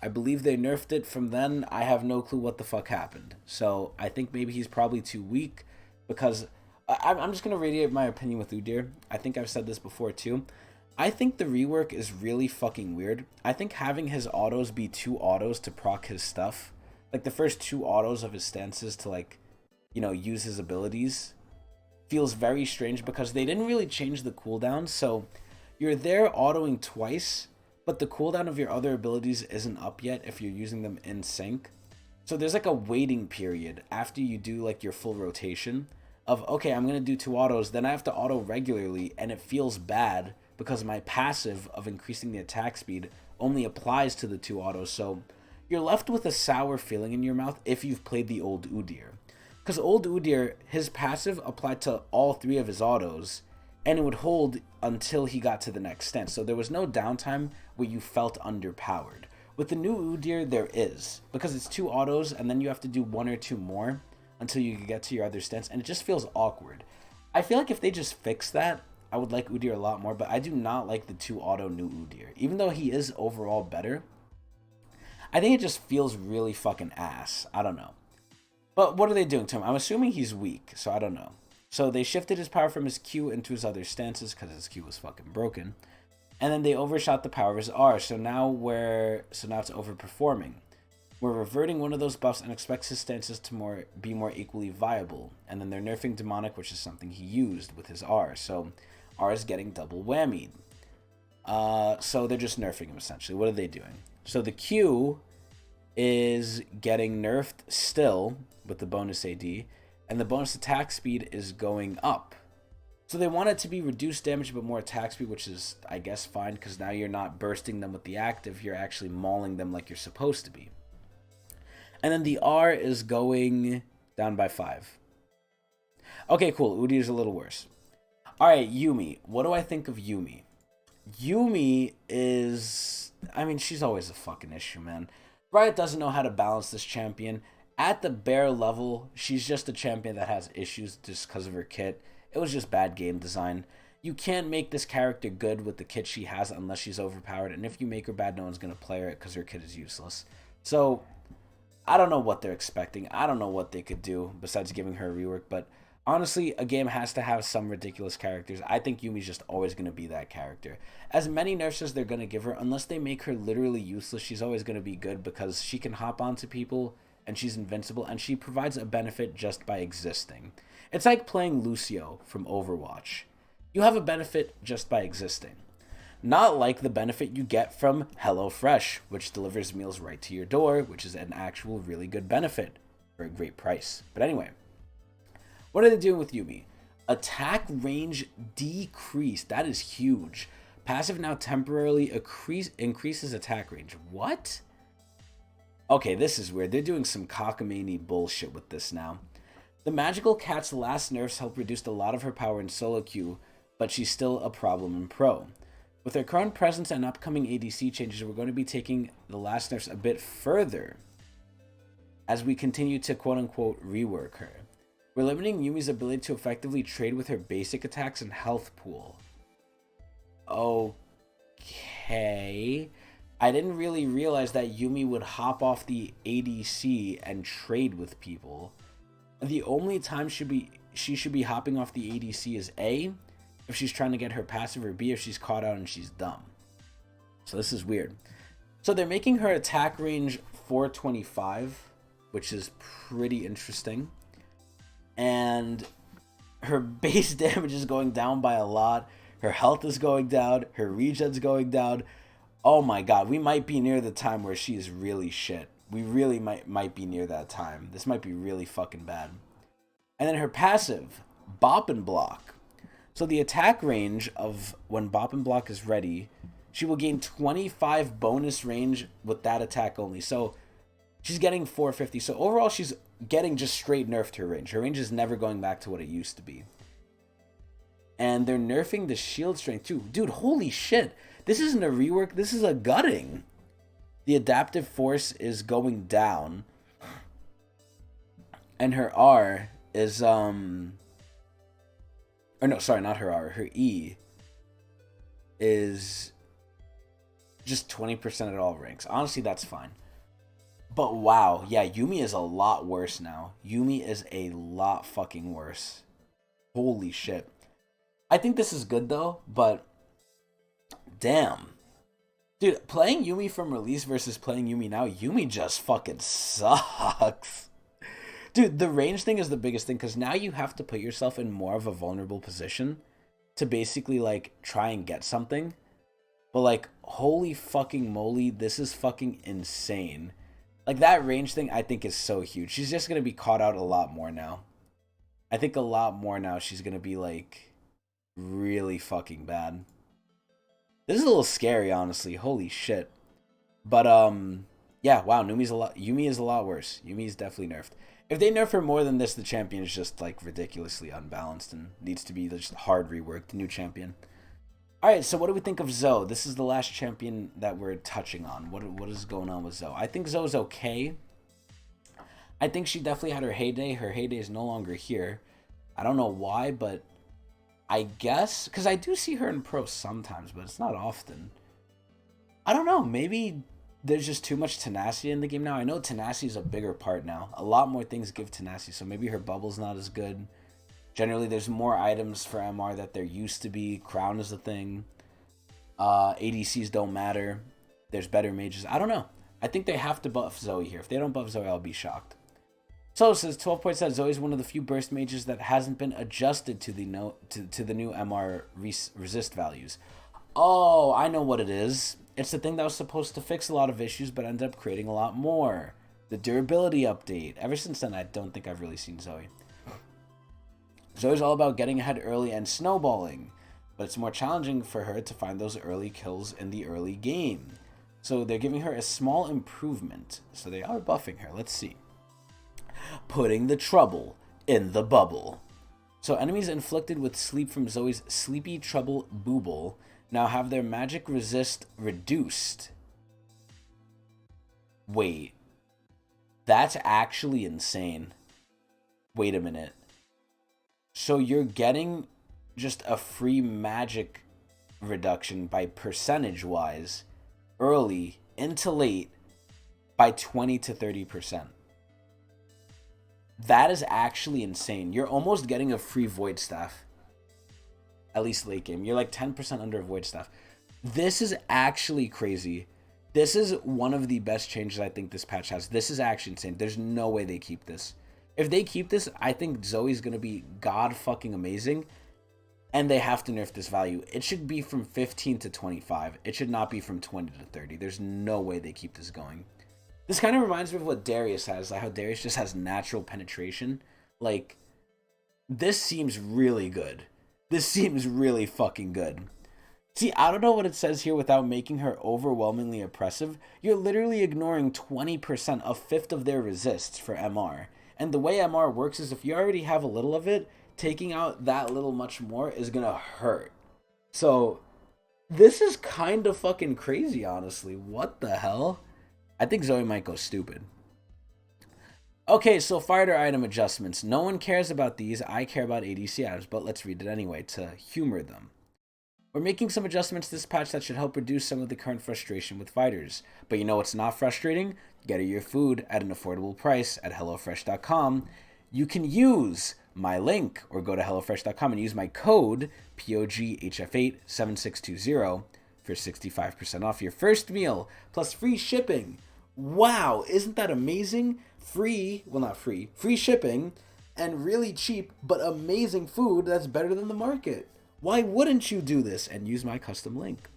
I believe they nerfed it from then. I have no clue what the fuck happened. So I think maybe he's probably too weak because I'm just going to radiate my opinion with Udyr. I think I've said this before too. I think the rework is really fucking weird. I think having his autos be 2 autos to proc his stuff, like the first 2 autos of his stances to, like, you know, use his abilities, feels very strange because they didn't really change the cooldown. So you're there autoing twice, but the cooldown of your other abilities isn't up yet if you're using them in sync. So there's like a waiting period after you do like your full rotation of, okay, I'm going to do 2 autos, then I have to auto regularly, and it feels bad because my passive of increasing the attack speed only applies to the 2 autos. So you're left with a sour feeling in your mouth if you've played the old Udyr. Because old Udyr, his passive applied to all 3 of his autos, and it would hold until he got to the next stance. So there was no downtime where you felt underpowered. With the new Udyr, there is, because it's 2 autos, and then you have to do 1 or 2 more until you can get to your other stance, and it just feels awkward. I feel like if they just fix that, I would like Udyr a lot more, but I do not like the 2 auto new Udyr. Even though he is overall better, I think it just feels really fucking ass. I don't know. But what are they doing to him? I'm assuming he's weak, so I don't know. So they shifted his power from his Q into his other stances because his Q was fucking broken. And then they overshot the power of his R, so now it's overperforming. We're reverting one of those buffs and expects his stances to be more equally viable. And then they're nerfing Demonic, which is something he used with his R. So R is getting double whammied. So they're just nerfing him essentially. What are they doing? So the Q is getting nerfed still with the bonus AD, and the bonus attack speed is going up. So they want it to be reduced damage but more attack speed, which is, I guess, fine, because now you're not bursting them with the active, you're actually mauling them like you're supposed to be. And then the R is going down by 5. Okay, cool. Udyr is a little worse. Alright, Yuumi. What do I think of Yuumi? Yuumi is... I mean, she's always a fucking issue, man. Riot doesn't know how to balance this champion. At the bare level, she's just a champion that has issues just because of her kit. It was just bad game design. You can't make this character good with the kit she has unless she's overpowered, and if you make her bad, no one's going to play her because her kit is useless. So, I don't know what they're expecting. I don't know what they could do besides giving her a rework, but honestly, a game has to have some ridiculous characters. I think Yumi's just always going to be that character. As many nerfs as they're going to give her, unless they make her literally useless, she's always going to be good because she can hop onto people and she's invincible and she provides a benefit just by existing. It's like playing Lucio from Overwatch. You have a benefit just by existing. Not like the benefit you get from HelloFresh, which delivers meals right to your door, which is an actual really good benefit for a great price. But anyway, what are they doing with Yumi? Attack range decreased. That is huge. Passive now temporarily increases attack range. What? Okay, this is weird. They're doing some cockamamie bullshit with this now. The magical cat's last nerfs helped reduce a lot of her power in solo queue, but she's still a problem in pro. With her current presence and upcoming ADC changes, we're going to be taking the last nerfs a bit further as we continue to quote-unquote rework her. We're limiting Yumi's ability to effectively trade with her basic attacks and health pool. Okay. I didn't really realize that Yumi would hop off the ADC and trade with people. The only time she should be hopping off the ADC is A, if she's trying to get her passive, or B, if she's caught out and she's dumb. So this is weird. So they're making her attack range 425, which is pretty interesting. And her base damage is going down by a lot. Her health is going down. Her regen's going down. Oh my god, we might be near the time where she is really shit. We really might be near that time. This might be really fucking bad. And then her passive, Bop and Block. So the attack range of when Bop and Block is ready, she will gain 25 bonus range with that attack only. So she's getting 450. So overall, she's getting just straight nerfed her range. Her range is never going back to what it used to be. And they're nerfing the shield strength too. Dude, holy shit. This isn't a rework. This is a gutting. The adaptive force is going down. And her R is, or no, sorry, not her R. Her E is just 20% at all ranks. Honestly, that's fine. But wow, yeah, Yumi is a lot worse now. Yumi is a lot fucking worse. Holy shit. I think this is good though, but damn. Dude, playing Yumi from release versus playing Yumi now, Yumi just fucking sucks. Dude, the range thing is the biggest thing, because now you have to put yourself in more of a vulnerable position to basically, like, try and get something. But, like, holy fucking moly, this is fucking insane. Like, that range thing, I think, is so huge. She's just going to be caught out a lot more now. I think a lot more now she's going to be, like, really fucking bad. This is a little scary, honestly. Holy shit. But, yeah, wow, Yumi is a lot worse. Yumi is definitely nerfed. If they nerf her more than this, the champion is just, like, ridiculously unbalanced and needs to be just hard reworked. New champion. Alright, so what do we think of Zoe? This is the last champion that we're touching on. What is going on with Zoe? I think Zoe's okay. I think she definitely had her heyday. Her heyday is no longer here. I don't know why, but I guess, because I do see her in pro sometimes, but it's not often. I don't know, maybe there's just too much tenacity in the game now. I know tenacity is a bigger part now. A lot more things give tenacity, so maybe her bubble's not as good. Generally, there's more items for MR that there used to be. Crown is a thing. ADCs don't matter. There's better mages. I don't know. I think they have to buff Zoe here. If they don't buff Zoe, I'll be shocked. So it says 12 points that Zoe is one of the few burst mages that hasn't been adjusted to the new MR resist values. Oh, I know what it is. It's the thing that was supposed to fix a lot of issues, but ended up creating a lot more. The durability update. Ever since then, I don't think I've really seen Zoe. Zoe's all about getting ahead early and snowballing, but it's more challenging for her to find those early kills in the early game. So they're giving her a small improvement. So they are buffing her. Let's see. Putting the trouble in the bubble. So enemies inflicted with sleep from Zoe's Sleepy Trouble Booble now have their magic resist reduced. Wait. That's actually insane. Wait a minute. So you're getting just a free magic reduction by percentage wise early into late by 20 to 30%. That is actually insane. You're almost getting a free void staff. At least late game. You're like 10% under void staff. This is actually crazy. This is one of the best changes I think this patch has. This is actually insane. There's no way they keep this. If they keep this, I think Zoe's going to be god fucking amazing. And they have to nerf this value. It should be from 15 to 25. It should not be from 20 to 30. There's no way they keep this going. This kind of reminds me of what Darius has. Like how Darius just has natural penetration. Like, this seems really good. This seems really fucking good. See, I don't know what it says here without making her overwhelmingly oppressive. You're literally ignoring 20%, a fifth of their resists for MR. And the way MR works is if you already have a little of it, taking out that little much more is gonna hurt. So, this is kind of fucking crazy, honestly. What the hell? I think Zoe might go stupid. Okay, so fighter item adjustments. No one cares about these. I care about ADC items, but let's read it anyway to humor them. We're making some adjustments this patch that should help reduce some of the current frustration with fighters. But you know what's not frustrating? Getting your food at an affordable price at HelloFresh.com. You can use my link or go to HelloFresh.com and use my code POGHF87620 for 65% off your first meal plus free shipping. Wow, isn't that amazing? Free shipping and really cheap but amazing food that's better than the market. Why wouldn't you do this and use my custom link?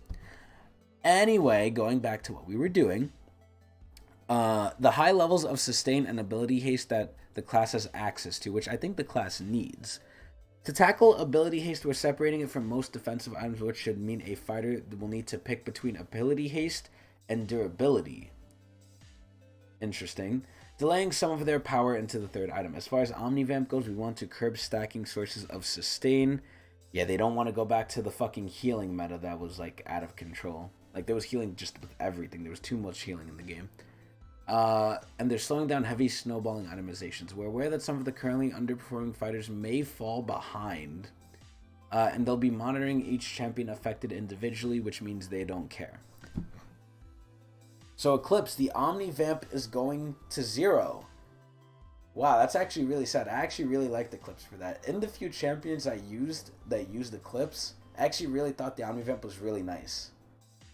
Anyway, going back to what we were doing, the high levels of sustain and ability haste that the class has access to, which I think the class needs. To tackle ability haste, we're separating it from most defensive items, which should mean a fighter will need to pick between ability haste and durability. Interesting. Delaying some of their power into the third item. As far as Omnivamp goes, we want to curb stacking sources of sustain. Yeah, they don't want to go back to the fucking healing meta that was, like, out of control. Like, there was healing just with everything. There was too much healing in the game. And they're slowing down heavy snowballing itemizations. We're aware that some of the currently underperforming fighters may fall behind. And they'll be monitoring each champion affected individually, which means they don't care. So Eclipse, the Omnivamp is going to 0. Wow, that's actually really sad. I actually really liked Eclipse for that. In the few champions I used that used Eclipse, I actually really thought the Omnivamp was really nice.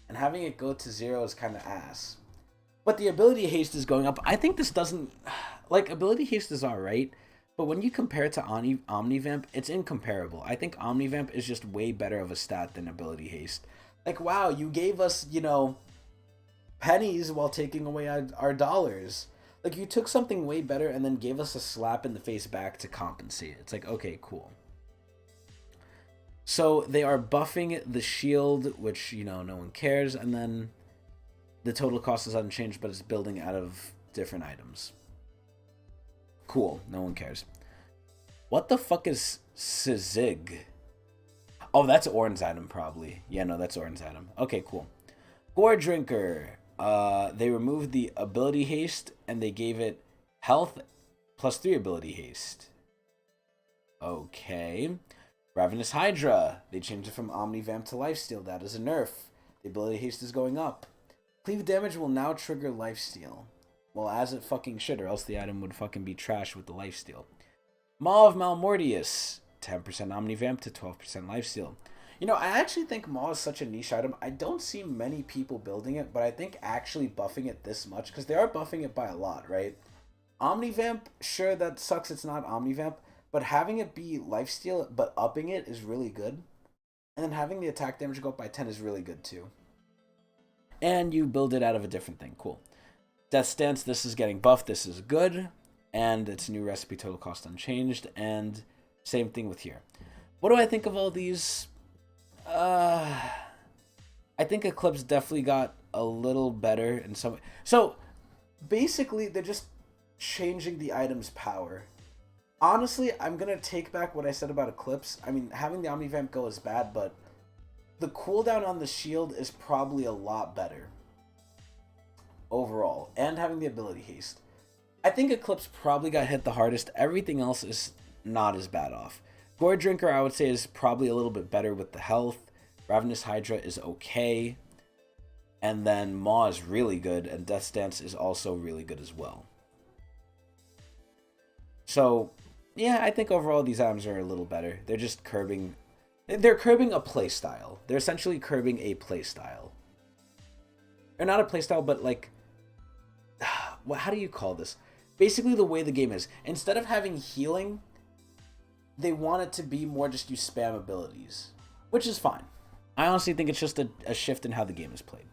And having it go to 0 is kind of ass. But the ability haste is going up. I think this doesn't... Like, ability haste is alright, but when you compare it to Omnivamp, it's incomparable. I think Omnivamp is just way better of a stat than ability haste. Like, wow, you gave us, you know, pennies while taking away our dollars. Like, you took something way better and then gave us a slap in the face back to compensate. It's like, okay, cool. So they are buffing the shield, which, you know, no one cares. And then the total cost is unchanged, but it's building out of different items. Cool. No one cares. What the fuck is Sizig? Oh, that's Orin's item, probably. Yeah, no, that's Orin's item. Okay, cool. Gore Drinker. They removed the ability haste and they gave it health plus 3 ability haste. Okay. Ravenous Hydra. They changed it from Omnivamp to Lifesteal. That is a nerf. The ability haste is going up. Cleave damage will now trigger Lifesteal. Well, as it fucking should, or else the item would fucking be trash with the Lifesteal. Maw of Malmortius. 10% Omnivamp to 12% Lifesteal. You know, I actually think Maw is such a niche item. I don't see many people building it, but I think actually buffing it this much, because they are buffing it by a lot, right? Omnivamp, sure, that sucks it's not Omnivamp, but having it be Lifesteal, but upping it is really good. And then having the attack damage go up by 10 is really good too. And you build it out of a different thing. Cool. Death Stance, this is getting buffed. This is good. And it's a new recipe, total cost unchanged. And same thing with here. What do I think of all these? I think Eclipse definitely got a little better in some way. So, basically, they're just changing the item's power. Honestly, I'm going to take back what I said about Eclipse. I mean, having the Omnivamp go is bad, but the cooldown on the shield is probably a lot better overall, and having the ability haste. I think Eclipse probably got hit the hardest. Everything else is not as bad off. Gore Drinker, I would say, is probably a little bit better with the health. Ravenous Hydra is okay. And then Maw is really good, and Death's Dance is also really good as well. So, yeah, I think overall these items are a little better. They're just curbing... They're curbing a playstyle. They're essentially curbing a playstyle. Or not a playstyle, but like... How do you call this? Basically the way the game is. Instead of having healing, they want it to be more just you spam abilities. Which is fine. I honestly think it's just a shift in how the game is played.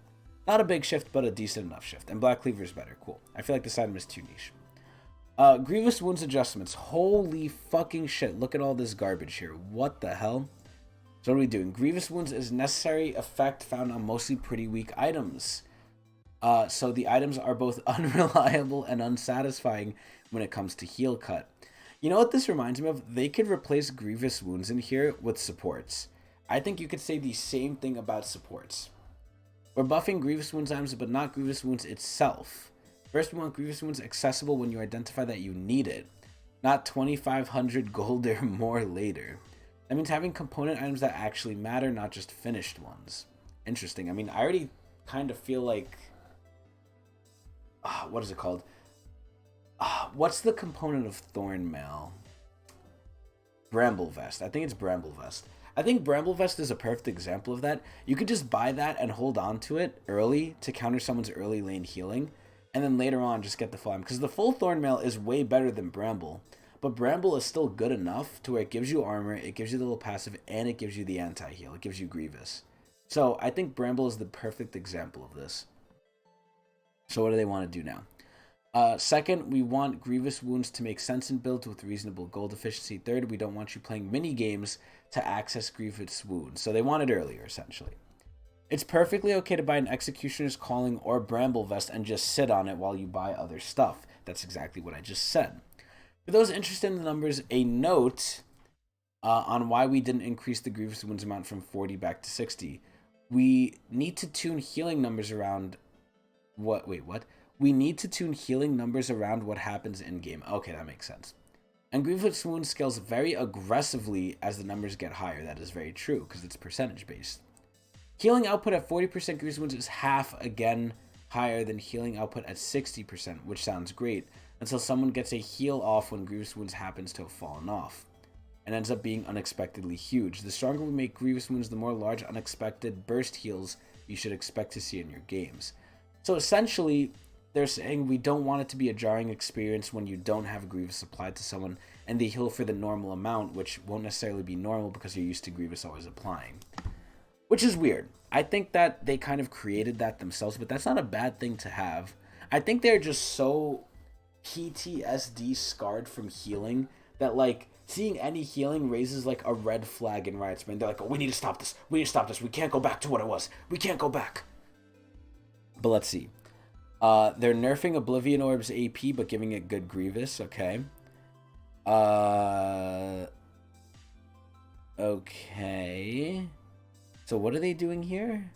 Not a big shift, but a decent enough shift. And Black Cleaver is better. Cool. I feel like this item is too niche. Grievous Wounds adjustments. Holy fucking shit. Look at all this garbage here. What the hell? So what are we doing? Grievous Wounds is necessary effect found on mostly pretty weak items. So the items are both unreliable and unsatisfying when it comes to heal cut. You know what this reminds me of? They could replace Grievous Wounds in here with supports. I think you could say the same thing about supports. We're buffing Grievous Wounds items, but not Grievous Wounds itself. First, we want Grievous Wounds accessible when you identify that you need it, not 2,500 gold or more later. That means having component items that actually matter, not just finished ones. Interesting. I mean, I already kind of feel like... what is it called? What's the component of Thorn Mail? Bramble Vest. I think it's Bramble Vest. I think Bramble Vest is a perfect example of that. You could just buy that and hold on to it early to counter someone's early lane healing. And then later on, just get the full item. Because the full Thorn Mail is way better than Bramble. But Bramble is still good enough to where it gives you armor, it gives you the little passive, and it gives you the anti-heal. It gives you Grievous. So I think Bramble is the perfect example of this. So what do they want to do now? Second, we want Grievous Wounds to make sense in builds with reasonable gold efficiency. Third, we don't want you playing mini games to access Grievous Wounds. So they want it earlier, essentially. It's perfectly okay to buy an Executioner's Calling or Bramble Vest and just sit on it while you buy other stuff. That's exactly what I just said. For those interested in the numbers, a note on why we didn't increase the Grievous Wounds amount from 40 back to 60. We need to tune healing numbers around... What? We need to tune healing numbers around what happens in-game. Okay, that makes sense. And Grievous Wounds scales very aggressively as the numbers get higher. That is very true, because it's percentage-based. Healing output at 40% Grievous Wounds is half, again, higher than healing output at 60%, which sounds great, until someone gets a heal off when Grievous Wounds happens to have fallen off, and ends up being unexpectedly huge. The stronger we make Grievous Wounds, the more large, unexpected burst heals you should expect to see in your games. So essentially, they're saying we don't want it to be a jarring experience when you don't have Grievous applied to someone, and they heal for the normal amount, which won't necessarily be normal because you're used to Grievous always applying. Which is weird. I think that they kind of created that themselves, but that's not a bad thing to have. I think they're just so PTSD scarred from healing that, like, seeing any healing raises, like, a red flag in Riot's brain. They're like, oh, we need to stop this. We need to stop this. We can't go back to what it was. We can't go back. But let's see. They're nerfing Oblivion Orb's AP, but giving it good Grievous. Okay. Okay. So what are they doing here?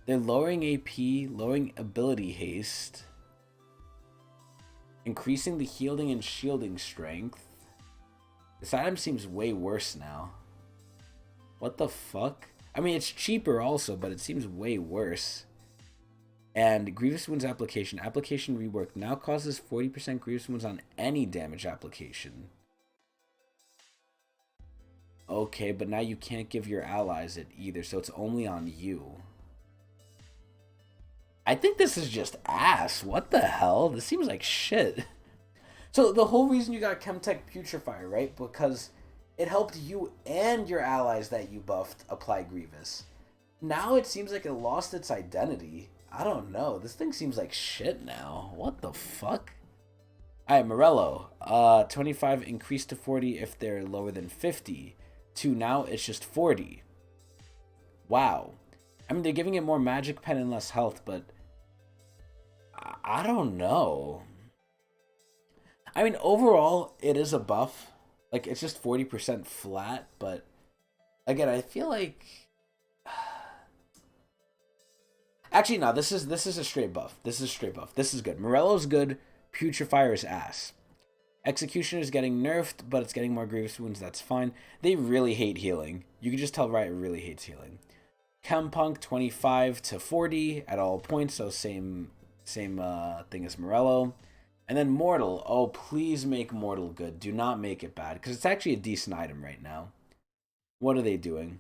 They're lowering AP, lowering ability haste, increasing the healing and shielding strength. This item seems way worse now. What the fuck? I mean, it's cheaper also, but it seems way worse. And Grievous Wounds application. Application rework now causes 40% Grievous Wounds on any damage application. Okay, but now you can't give your allies it either, so it's only on you. I think this is just ass. What the hell? This seems like shit. So the whole reason you got Chemtech Putrefier, right? Because it helped you and your allies that you buffed apply Grievous. Now it seems like it lost its identity. I don't know. This thing seems like shit now. What the fuck? Alright, Morello. 25 increased to 40 if they're lower than 50. To now it's just 40. Wow. I mean, they're giving it more magic pen and less health, but I don't know. I mean, overall, it is a buff. Like, it's just 40% flat, but again, I feel like... Actually, no, this is a straight buff. This is a straight buff. This is good. Morello's good. Putrefier is ass. Executioner is getting nerfed, but it's getting more grievous wounds. That's fine. They really hate healing. You can just tell Riot really hates healing. Chempunk 25 to 40 at all points, so same thing as Morello. And then Mortal. Oh, please make Mortal good. Do not make it bad, because it's actually a decent item right now. What are they doing?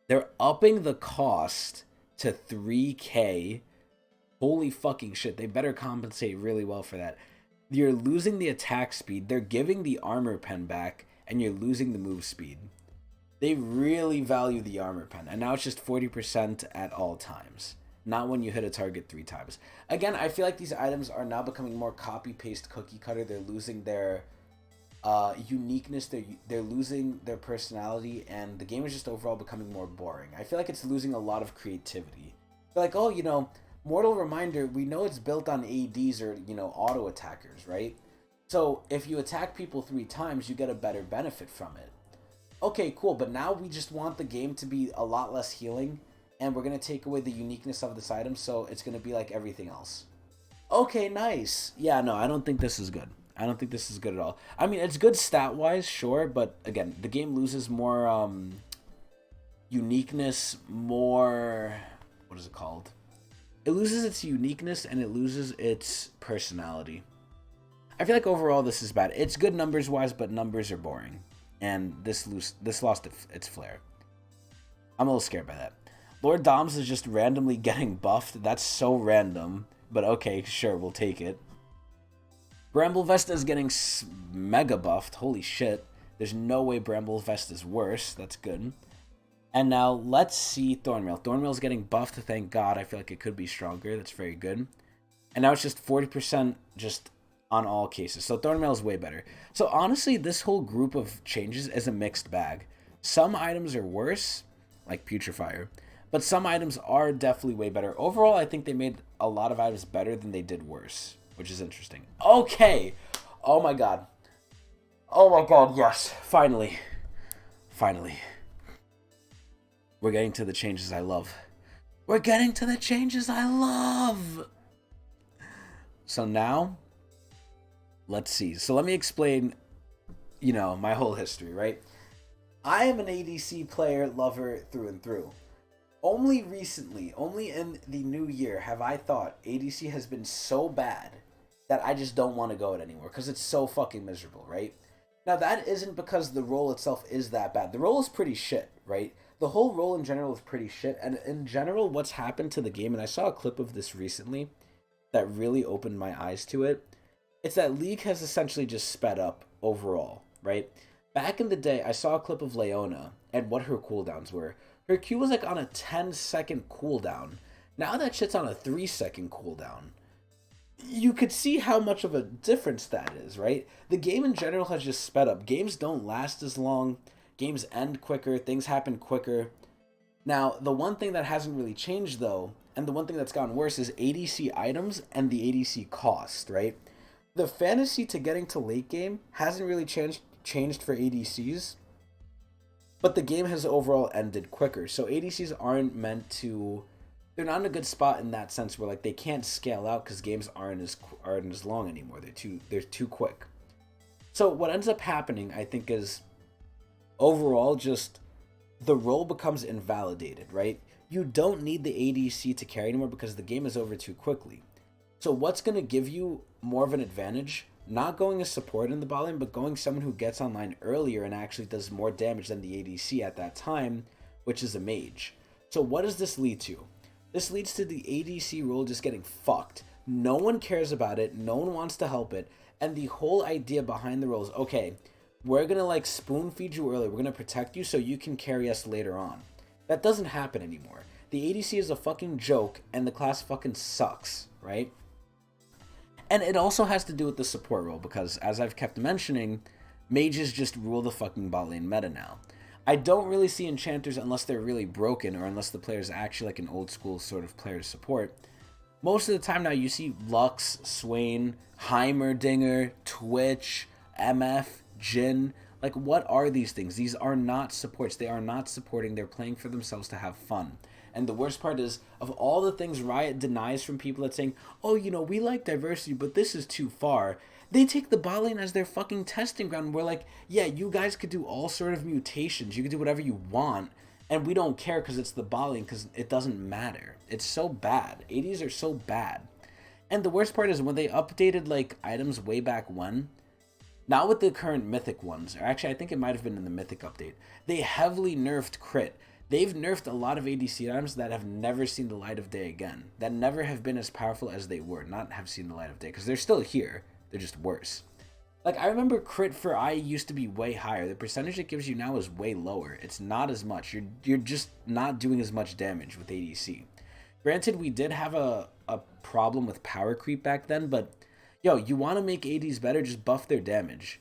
They're upping the cost to 3k. Holy fucking shit. They better compensate really well for that. You're losing the attack speed. They're giving the armor pen back, and you're losing the move speed. They really value the armor pen, and now it's just 40% at all times. Not when you hit a target 3 times. Again, I feel like these items are now becoming more copy-paste cookie cutter. They're losing their uniqueness. They're losing their personality, and the game is just overall becoming more boring. I feel like it's losing a lot of creativity. They're like, oh, you know, Mortal Reminder, we know it's built on ADs or, you know, auto attackers, right? So if you attack people 3 times, you get a better benefit from it. Okay, cool, but now we just want the game to be a lot less healing, and we're going to take away the uniqueness of this item, so it's going to be like everything else. Okay, nice. Yeah, no, I don't think this is good. I don't think this is good at all. I mean, it's good stat-wise, sure, but again, the game loses more uniqueness, more... What is it called? It loses its uniqueness, and it loses its personality. I feel like overall this is bad. It's good numbers-wise, but numbers are boring. And this lost its flair. I'm a little scared by that. Lord Doms is just randomly getting buffed. That's so random. But okay, sure, we'll take it. Bramble Vesta is getting mega buffed. Holy shit. There's no way Bramble Vesta is worse. That's good. And now let's see Thornmail. Thornmail's getting buffed, thank God. I feel like it could be stronger. That's very good. And now it's just 40% just on all cases. So Thornmail is way better. So honestly, this whole group of changes is a mixed bag. Some items are worse, like Putrefier, but some items are definitely way better. Overall, I think they made a lot of items better than they did worse, which is interesting. Okay. Oh my God. Oh my God, yes. Finally. Finally. We're getting to the changes I love. We're getting to the changes I love. So now, let's see. So let me explain, you know, my whole history, right? I am an ADC player, lover through and through. Only recently, only in the new year, have I thought ADC has been so bad that I just don't want to go it anymore because it's so fucking miserable, right? Now, that isn't because the role itself is that bad. The role is pretty shit, right? The whole role in general is pretty shit. And in general, what's happened to the game, and I saw a clip of this recently that really opened my eyes to it, it's that League has essentially just sped up overall, right? Back in the day, I saw a clip of Leona and what her cooldowns were. Her Q was like on a 10-second cooldown. Now that shit's on a 3-second cooldown. You could see how much of a difference that is, right? The game in general has just sped up. Games don't last as long. Games end quicker. Things happen quicker. Now, the one thing that hasn't really changed, though, and the one thing that's gotten worse is ADC items and the ADC cost, right? The fantasy to getting to late game hasn't really changed for ADCs, but the game has overall ended quicker. So ADCs aren't meant to... They're not in a good spot in that sense where like they can't scale out because games aren't as long anymore. They're too quick. So what ends up happening, I think, is overall just the role becomes invalidated, right? You don't need the ADC to carry anymore because the game is over too quickly. So what's going to give you more of an advantage? Not going as support in the bot lane, but going someone who gets online earlier and actually does more damage than the ADC at that time, which is a mage. So what does this lead to? This leads to the ADC role just getting fucked. No one cares about it. No one wants to help it. And the whole idea behind the role is, okay, we're going to like spoon feed you early. We're going to protect you so you can carry us later on. That doesn't happen anymore. The ADC is a fucking joke and the class fucking sucks, right? And it also has to do with the support role because, as I've kept mentioning, mages just rule the fucking bot lane meta now. I don't really see enchanters unless they're really broken or unless the player is actually like an old school sort of player to support. Most of the time now you see Lux, Swain, Heimerdinger, Twitch, MF, Jhin. Like, what are these things? These are not supports. They are not supporting. They're playing for themselves to have fun. And the worst part is, of all the things Riot denies from people that's saying, oh, you know, we like diversity, but this is too far. They take the bot lane as their fucking testing ground. We're like, yeah, you guys could do all sort of mutations. You could do whatever you want. And we don't care because it's the bot lane because it doesn't matter. It's so bad. ADs are so bad. And the worst part is when they updated like items way back when, not with the current mythic ones, or actually I think it might have been in the mythic update, they heavily nerfed crit. They've nerfed a lot of ADC items that have never seen the light of day again. That never have been as powerful as they were, not have seen the light of day, because they're still here. They're just worse. Like, I remember crit for I used to be way higher. The percentage it gives you now is way lower. It's not as much. You're just not doing as much damage with ADC. Granted, we did have a problem with power creep back then, but yo, you want to make ADs better, just buff their damage.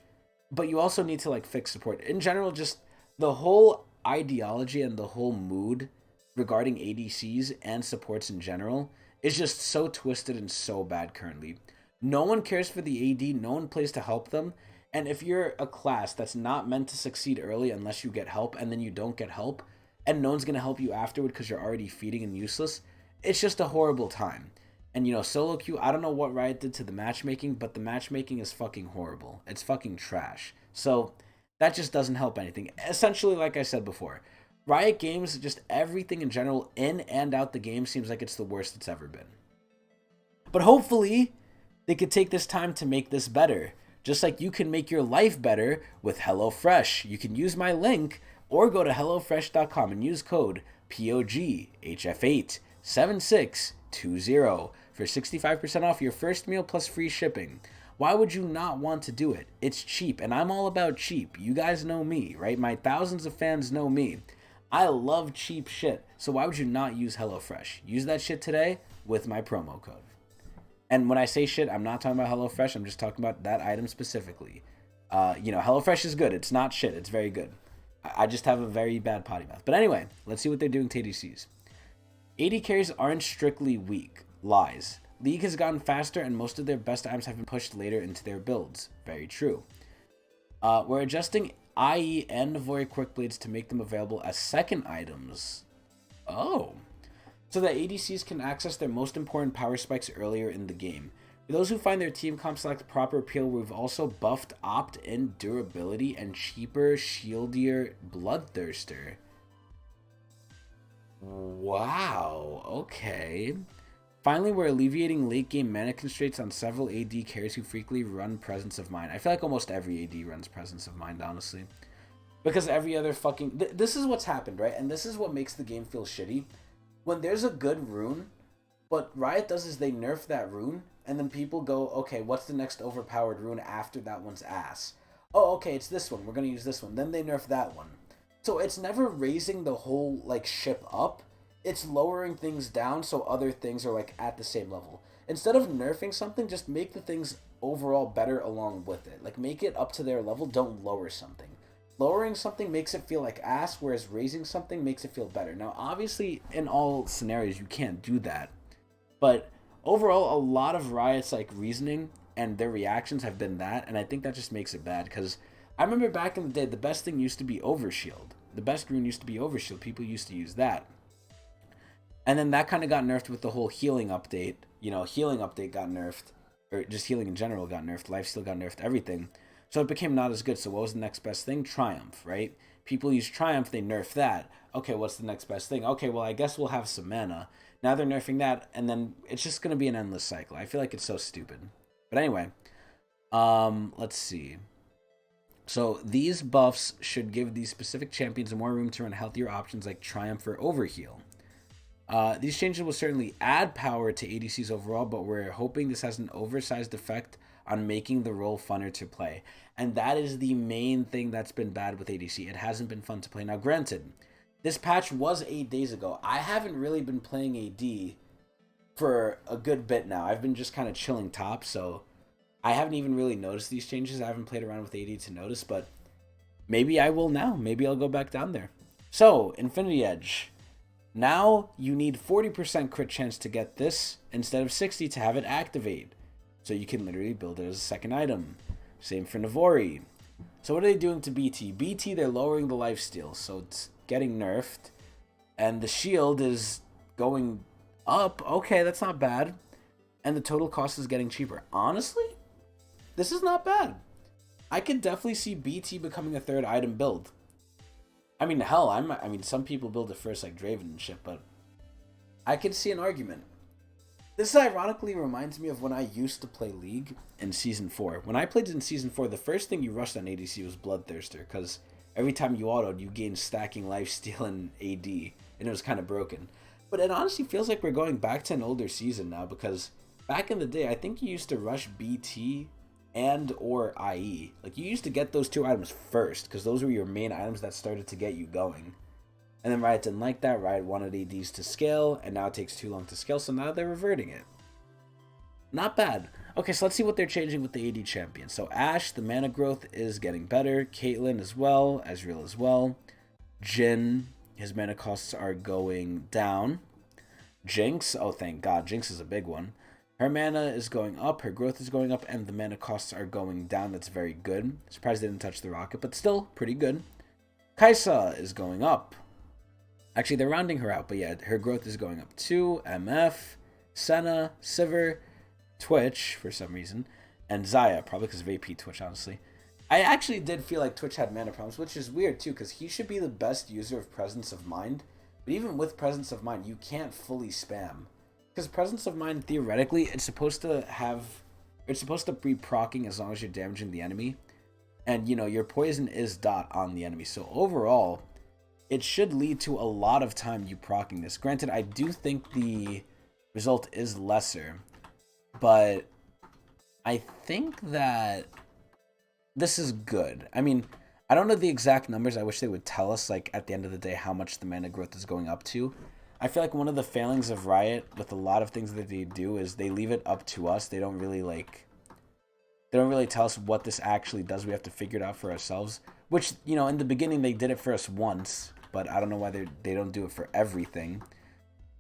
But you also need to like fix support. In general, just the whole ideology and the whole mood regarding ADCs and supports in general is just so twisted and so bad currently. No one cares for the AD, no one plays to help them, and if you're a class that's not meant to succeed early unless you get help, and then you don't get help, and no one's going to help you afterward because you're already feeding and useless, it's just a horrible time. And, you know, solo queue, I don't know what Riot did to the matchmaking, but the matchmaking is fucking horrible. It's fucking trash. So, that just doesn't help anything. Essentially, like I said before, Riot Games, just everything in general, in and out the game, seems like it's the worst it's ever been. But hopefully, they could take this time to make this better. Just like you can make your life better with HelloFresh. You can use my link, or go to HelloFresh.com and use code POGHF87620 for 65% off your first meal plus free shipping. Why would you not want to do it? It's cheap, and I'm all about cheap. You guys know me, right? My thousands of fans know me. I love cheap shit, so why would you not use HelloFresh? Use that shit today with my promo code. And when I say shit, I'm not talking about HelloFresh. I'm just talking about that item specifically. You know, HelloFresh is good. It's not shit. It's very good. I just have a very bad potty mouth. But anyway, let's see what they're doing to ADCs. AD carries aren't strictly weak. Lies. League has gotten faster and most of their best items have been pushed later into their builds. Very true. We're adjusting IE and Void Quick Blades to make them available as second items. Oh. So that ADCs can access their most important power spikes earlier in the game. For those who find their team comp select proper appeal, we've also buffed opt-in durability and cheaper, shieldier Bloodthirster. Wow, okay. Finally, we're alleviating late-game mana constraints on several AD carries who frequently run Presence of Mind. I feel like almost every AD runs Presence of Mind, honestly. Because every other fucking... This is what's happened, right? And this is what makes the game feel shitty. When there's a good rune, what Riot does is they nerf that rune, and then people go, okay, what's the next overpowered rune after that one's ass? Oh, okay, it's this one. We're going to use this one. Then they nerf that one. So it's never raising the whole, like, ship up. It's lowering things down so other things are, like, at the same level. Instead of nerfing something, just make the things overall better along with it. Like, make it up to their level. Don't lower something. Lowering something makes it feel like ass, whereas raising something makes it feel better. Now, obviously, in all scenarios, you can't do that. But overall, a lot of Riot's like reasoning and their reactions have been that, and I think that just makes it bad. Because I remember back in the day, the best thing used to be Overshield. The best rune used to be Overshield. People used to use that. And then that kind of got nerfed with the whole healing update. You know, healing update got nerfed. Or just healing in general got nerfed. Lifesteal got nerfed. Everything. So it became not as good. So what was the next best thing? Triumph, right? People use Triumph, they nerf that. Okay, what's the next best thing? Okay, well, I guess we'll have some mana. Now they're nerfing that, and then it's just going to be an endless cycle. I feel like it's so stupid. But anyway, let's see. So these buffs should give these specific champions more room to run healthier options like Triumph or Overheal. These changes will certainly add power to ADCs overall, but we're hoping this has an oversized effect on making the role funner to play. And that is the main thing that's been bad with ADC. It hasn't been fun to play. Now, granted, this patch was 8 days ago. I haven't really been playing AD for a good bit now. I've been just kind of chilling top, so I haven't even really noticed these changes. I haven't played around with AD to notice, but maybe I will now. Maybe I'll go back down there. So, Infinity Edge. Now, you need 40% crit chance to get this, instead of 60 to have it activate. So you can literally build it as a second item. Same for Navori. So what are they doing to BT? BT, they're lowering the lifesteal, so it's getting nerfed. And the shield is going up. Okay, that's not bad. And the total cost is getting cheaper. Honestly, this is not bad. I could definitely see BT becoming a third item build. I mean, hell, I mean, some people build it first like Draven and shit, but I could see an argument. This ironically reminds me of when I used to play League in Season 4. When I played in Season 4, the first thing you rushed on ADC was Bloodthirster, because every time you autoed, you gained stacking lifesteal and AD, and it was kind of broken. But it honestly feels like we're going back to an older season now, because back in the day, I think you used to rush BT and or IE. Like, you used to get those two items first, because those were your main items that started to get you going. And then Riot didn't like that. Riot wanted ADs to scale, and now it takes too long to scale, so now they're reverting it. Not bad. Okay, so let's see what they're changing with the AD champion. So Ashe, the mana growth is getting better. Caitlyn as well. Ezreal as well. Jhin, his mana costs are going down. Jinx, oh thank God, Jinx is a big one. Her mana is going up, her growth is going up, and the mana costs are going down. That's very good. Surprised they didn't touch the rocket, but still pretty good. Kai'Sa is going up. Actually, they're rounding her out, but yeah, her growth is going up too. MF, Senna, Sivir, Twitch, for some reason, and Xayah, probably because of AP Twitch, honestly. I actually did feel like Twitch had mana problems, which is weird too, because he should be the best user of Presence of Mind. But even with Presence of Mind, you can't fully spam. Because Presence of Mind, theoretically, it's supposed to be proccing as long as you're damaging the enemy. And, you know, your poison is dot on the enemy. So overall, it should lead to a lot of time you proccing this. Granted, I do think the result is lesser. But I think that this is good. I mean, I don't know the exact numbers. I wish they would tell us, like, at the end of the day, how much the mana growth is going up to. I feel like one of the failings of Riot with a lot of things that they do is they leave it up to us. They don't really tell us what this actually does. We have to figure it out for ourselves. Which, you know, in the beginning they did it for us once, but I don't know why they don't do it for everything.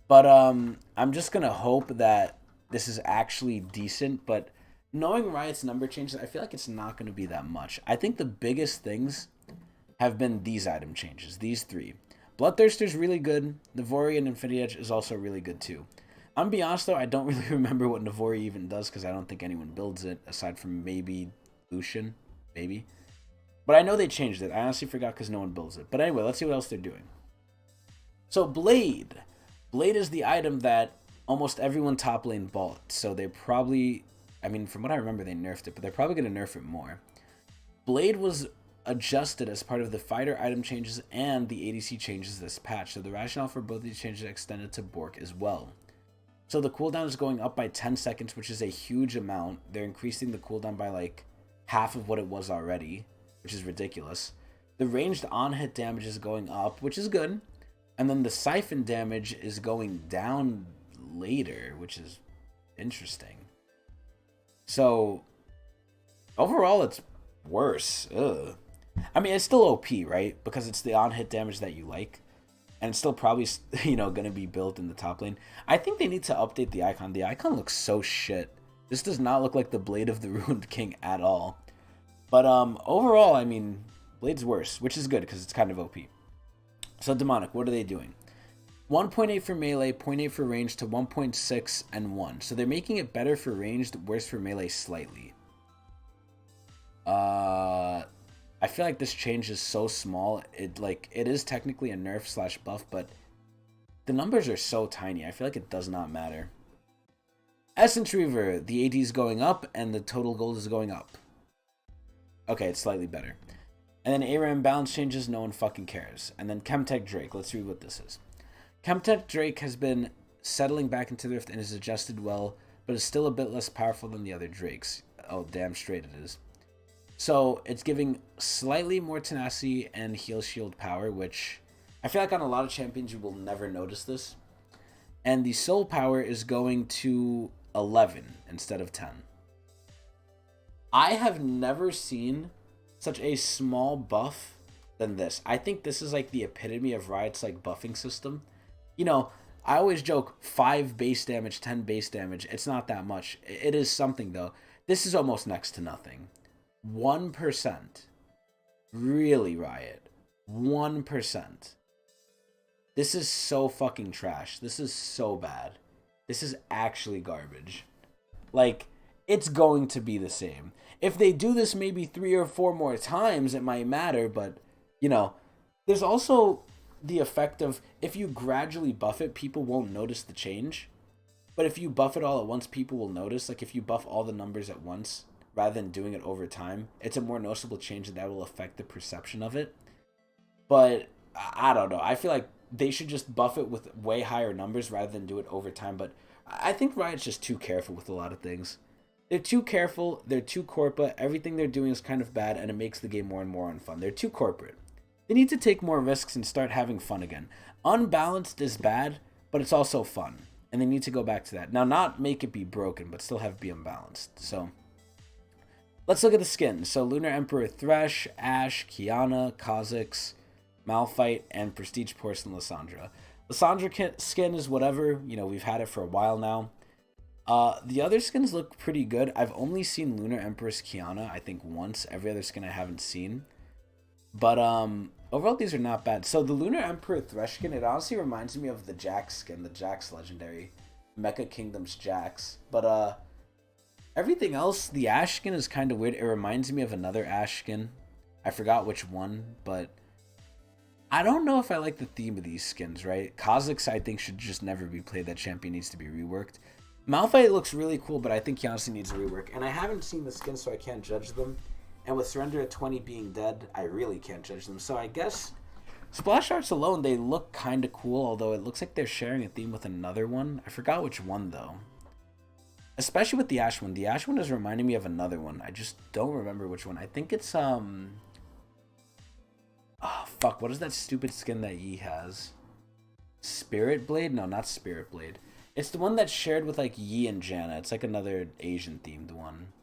But I'm just gonna hope that this is actually decent. But knowing Riot's number changes, I feel like it's not gonna be that much. I think the biggest things have been these item changes, these three. Bloodthirster's really good. Navori and Infinity Edge is also really good too. I'm gonna be honest though, I don't really remember what Navori even does because I don't think anyone builds it aside from maybe Lucian, maybe. But I know they changed it. I honestly forgot because no one builds it. But anyway, let's see what else they're doing. So Blade. Blade is the item that almost everyone top lane bought. So they probably, I mean, from what I remember, they nerfed it, but they're probably gonna nerf it more. Blade was adjusted as part of the fighter item changes and the ADC changes this patch. So the rationale for both these changes extended to Bork as well. So the cooldown is going up by 10 seconds, which is a huge amount. They're increasing the cooldown by like half of what it was already, which is ridiculous. The ranged on-hit damage is going up, which is good. And then the siphon damage is going down later, which is interesting. So overall, it's worse. Ugh. I mean, it's still OP, right? Because it's the on-hit damage that you like. And it's still probably, you know, going to be built in the top lane. I think they need to update the icon. The icon looks so shit. This does not look like the Blade of the Ruined King at all. But overall, I mean, Blade's worse, which is good because it's kind of OP. So Demonic, what are they doing? 1.8 for melee, 0.8 for range to 1.6 and 1. So they're making it better for ranged, worse for melee slightly. I feel like this change is so small. It is technically a nerf / buff, but the numbers are so tiny. I feel like it does not matter. Essence Reaver, the AD is going up and the total gold is going up. Okay, it's slightly better. And then ARAM balance changes, no one fucking cares. And then Chemtech Drake, let's read what this is. Chemtech Drake has been settling back into the rift and is adjusted well, but is still a bit less powerful than the other Drakes. Oh, damn straight it is. So it's giving slightly more tenacity and heal shield power, which I feel like on a lot of champions you will never notice this. And the soul power is going to 11 instead of 10. I have never seen such a small buff than this. I think this is like the epitome of Riot's like buffing system. You know, I always joke 5 base damage, 10 base damage. It's not that much. It is something though. This is almost next to nothing. 1%. Really, Riot. 1%. This is so fucking trash. This is so bad. This is actually garbage. Like, it's going to be the same. If they do this maybe 3 or 4 more times, it might matter, but, you know, there's also the effect of if you gradually buff it, people won't notice the change. But if you buff it all at once, people will notice. Like, if you buff all the numbers at once, rather than doing it over time, it's a more noticeable change that will affect the perception of it. But, I don't know. I feel like they should just buff it with way higher numbers rather than do it over time. But I think Riot's just too careful with a lot of things. They're too careful, they're too corporate, everything they're doing is kind of bad, and it makes the game more and more unfun. They're too corporate. They need to take more risks and start having fun again. Unbalanced is bad, but it's also fun. And they need to go back to that. Now, not make it be broken, but still have it be unbalanced. So, let's look at the skins. So, Lunar Emperor Thresh, Ashe, Qiyana, Kha'Zix, Malphite, and Prestige Porcelain Lissandra. Lissandra skin is whatever. You know, we've had it for a while now. The other skins look pretty good. I've only seen Lunar Empress Qiyana, I think, once. Every other skin I haven't seen. But, overall, these are not bad. So, the Lunar Emperor Thresh skin, it honestly reminds me of the Jax skin, the Jax Legendary. Mecha Kingdom's Jax. But, everything else, the Ashe skin is kind of weird. It reminds me of another Ashe skin. I forgot which one, but I don't know if I like the theme of these skins, right? Kha'Zix, I think, should just never be played. That champion needs to be reworked. Malphite looks really cool, but I think he honestly needs a rework. And I haven't seen the skins, so I can't judge them. And with Surrender at 20 being dead, I really can't judge them. So I guess splash arts alone, they look kind of cool, although it looks like they're sharing a theme with another one. I forgot which one, though. Especially with the Ashe one. The Ashe one is reminding me of another one. I just don't remember which one. I think it's, oh, fuck. What is that stupid skin that Yi has? Spirit Blade? No, not Spirit Blade. It's the one that's shared with, like, Yi and Janna. It's like another Asian-themed one.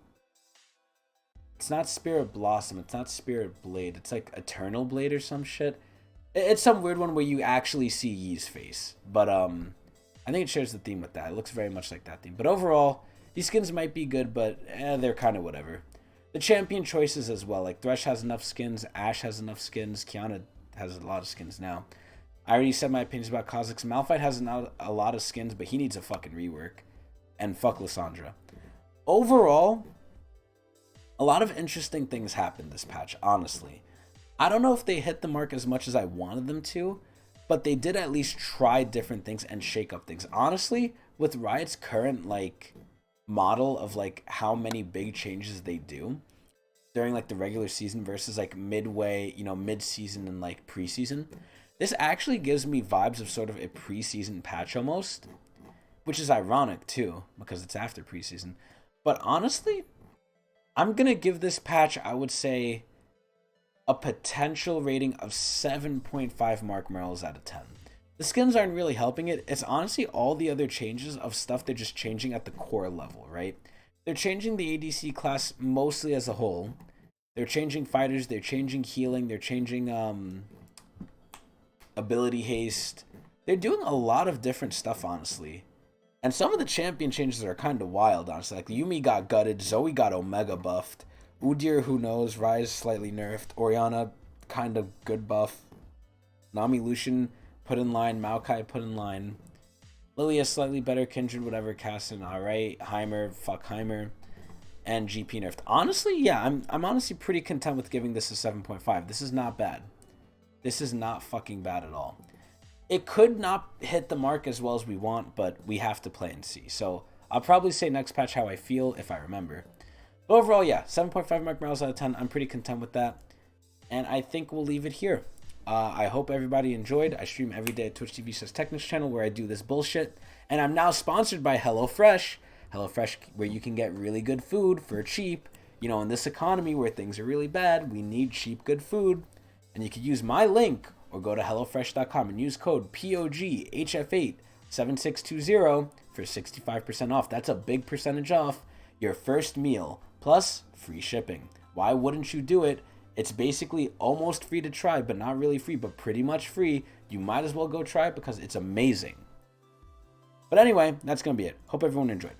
It's not Spirit Blossom. It's not Spirit Blade. It's like Eternal Blade or some shit. It's some weird one where you actually see Yi's face. But, I think it shares the theme with that. It looks very much like that theme. But overall, these skins might be good, but they're kind of whatever. The champion choices as well. Like, Thresh has enough skins. Ashe has enough skins. Qiyana has a lot of skins now. I already said my opinions about Kha'Zix. Malphite has a lot of skins, but he needs a fucking rework. And fuck Lissandra. Overall, a lot of interesting things happened this patch, honestly. I don't know if they hit the mark as much as I wanted them to, but they did at least try different things and shake up things. Honestly, with Riot's current, like, model of, like, how many big changes they do during, like, the regular season versus, like, midway, you know, mid-season and, like, preseason, this actually gives me vibes of sort of a preseason patch almost, which is ironic, too, because it's after preseason. But honestly, I'm going to give this patch, I would say, a potential rating of 7.5 Marc Merrills out of 10. The skins aren't really helping it. It's honestly all the other changes of stuff they're just changing at the core level, right? They're changing the ADC class mostly as a whole. They're changing fighters, they're changing healing, they're changing ability haste. They're doing a lot of different stuff, honestly. And some of the champion changes are kind of wild, honestly. Like, Yuumi got gutted, Zoe got Omega buffed, Udyr, who knows, Ryze slightly nerfed, Orianna, kind of good buff, Nami Lucian put in line, Maokai put in line, Lilia slightly better, Kindred, whatever, Cassin, alright, Heimer, fuck Heimer, and GP nerfed. Honestly, yeah, I'm honestly pretty content with giving this a 7.5. This is not bad. This is not fucking bad at all. It could not hit the mark as well as we want, but we have to play and see. So I'll probably say next patch how I feel if I remember. But overall, yeah, 7.5 Marc Merrills out of 10. I'm pretty content with that. And I think we'll leave it here. I hope everybody enjoyed. I stream every day at Twitch TV Tecnics channel where I do this bullshit. And I'm now sponsored by HelloFresh. HelloFresh, where you can get really good food for cheap. You know, in this economy where things are really bad, we need cheap, good food. And you can use my link or go to HelloFresh.com and use code POGHF87620 for 65% off. That's a big percentage off your first meal, plus free shipping. Why wouldn't you do it? It's basically almost free to try, but not really free, but pretty much free. You might as well go try it because it's amazing. But anyway, that's going to be it. Hope everyone enjoyed.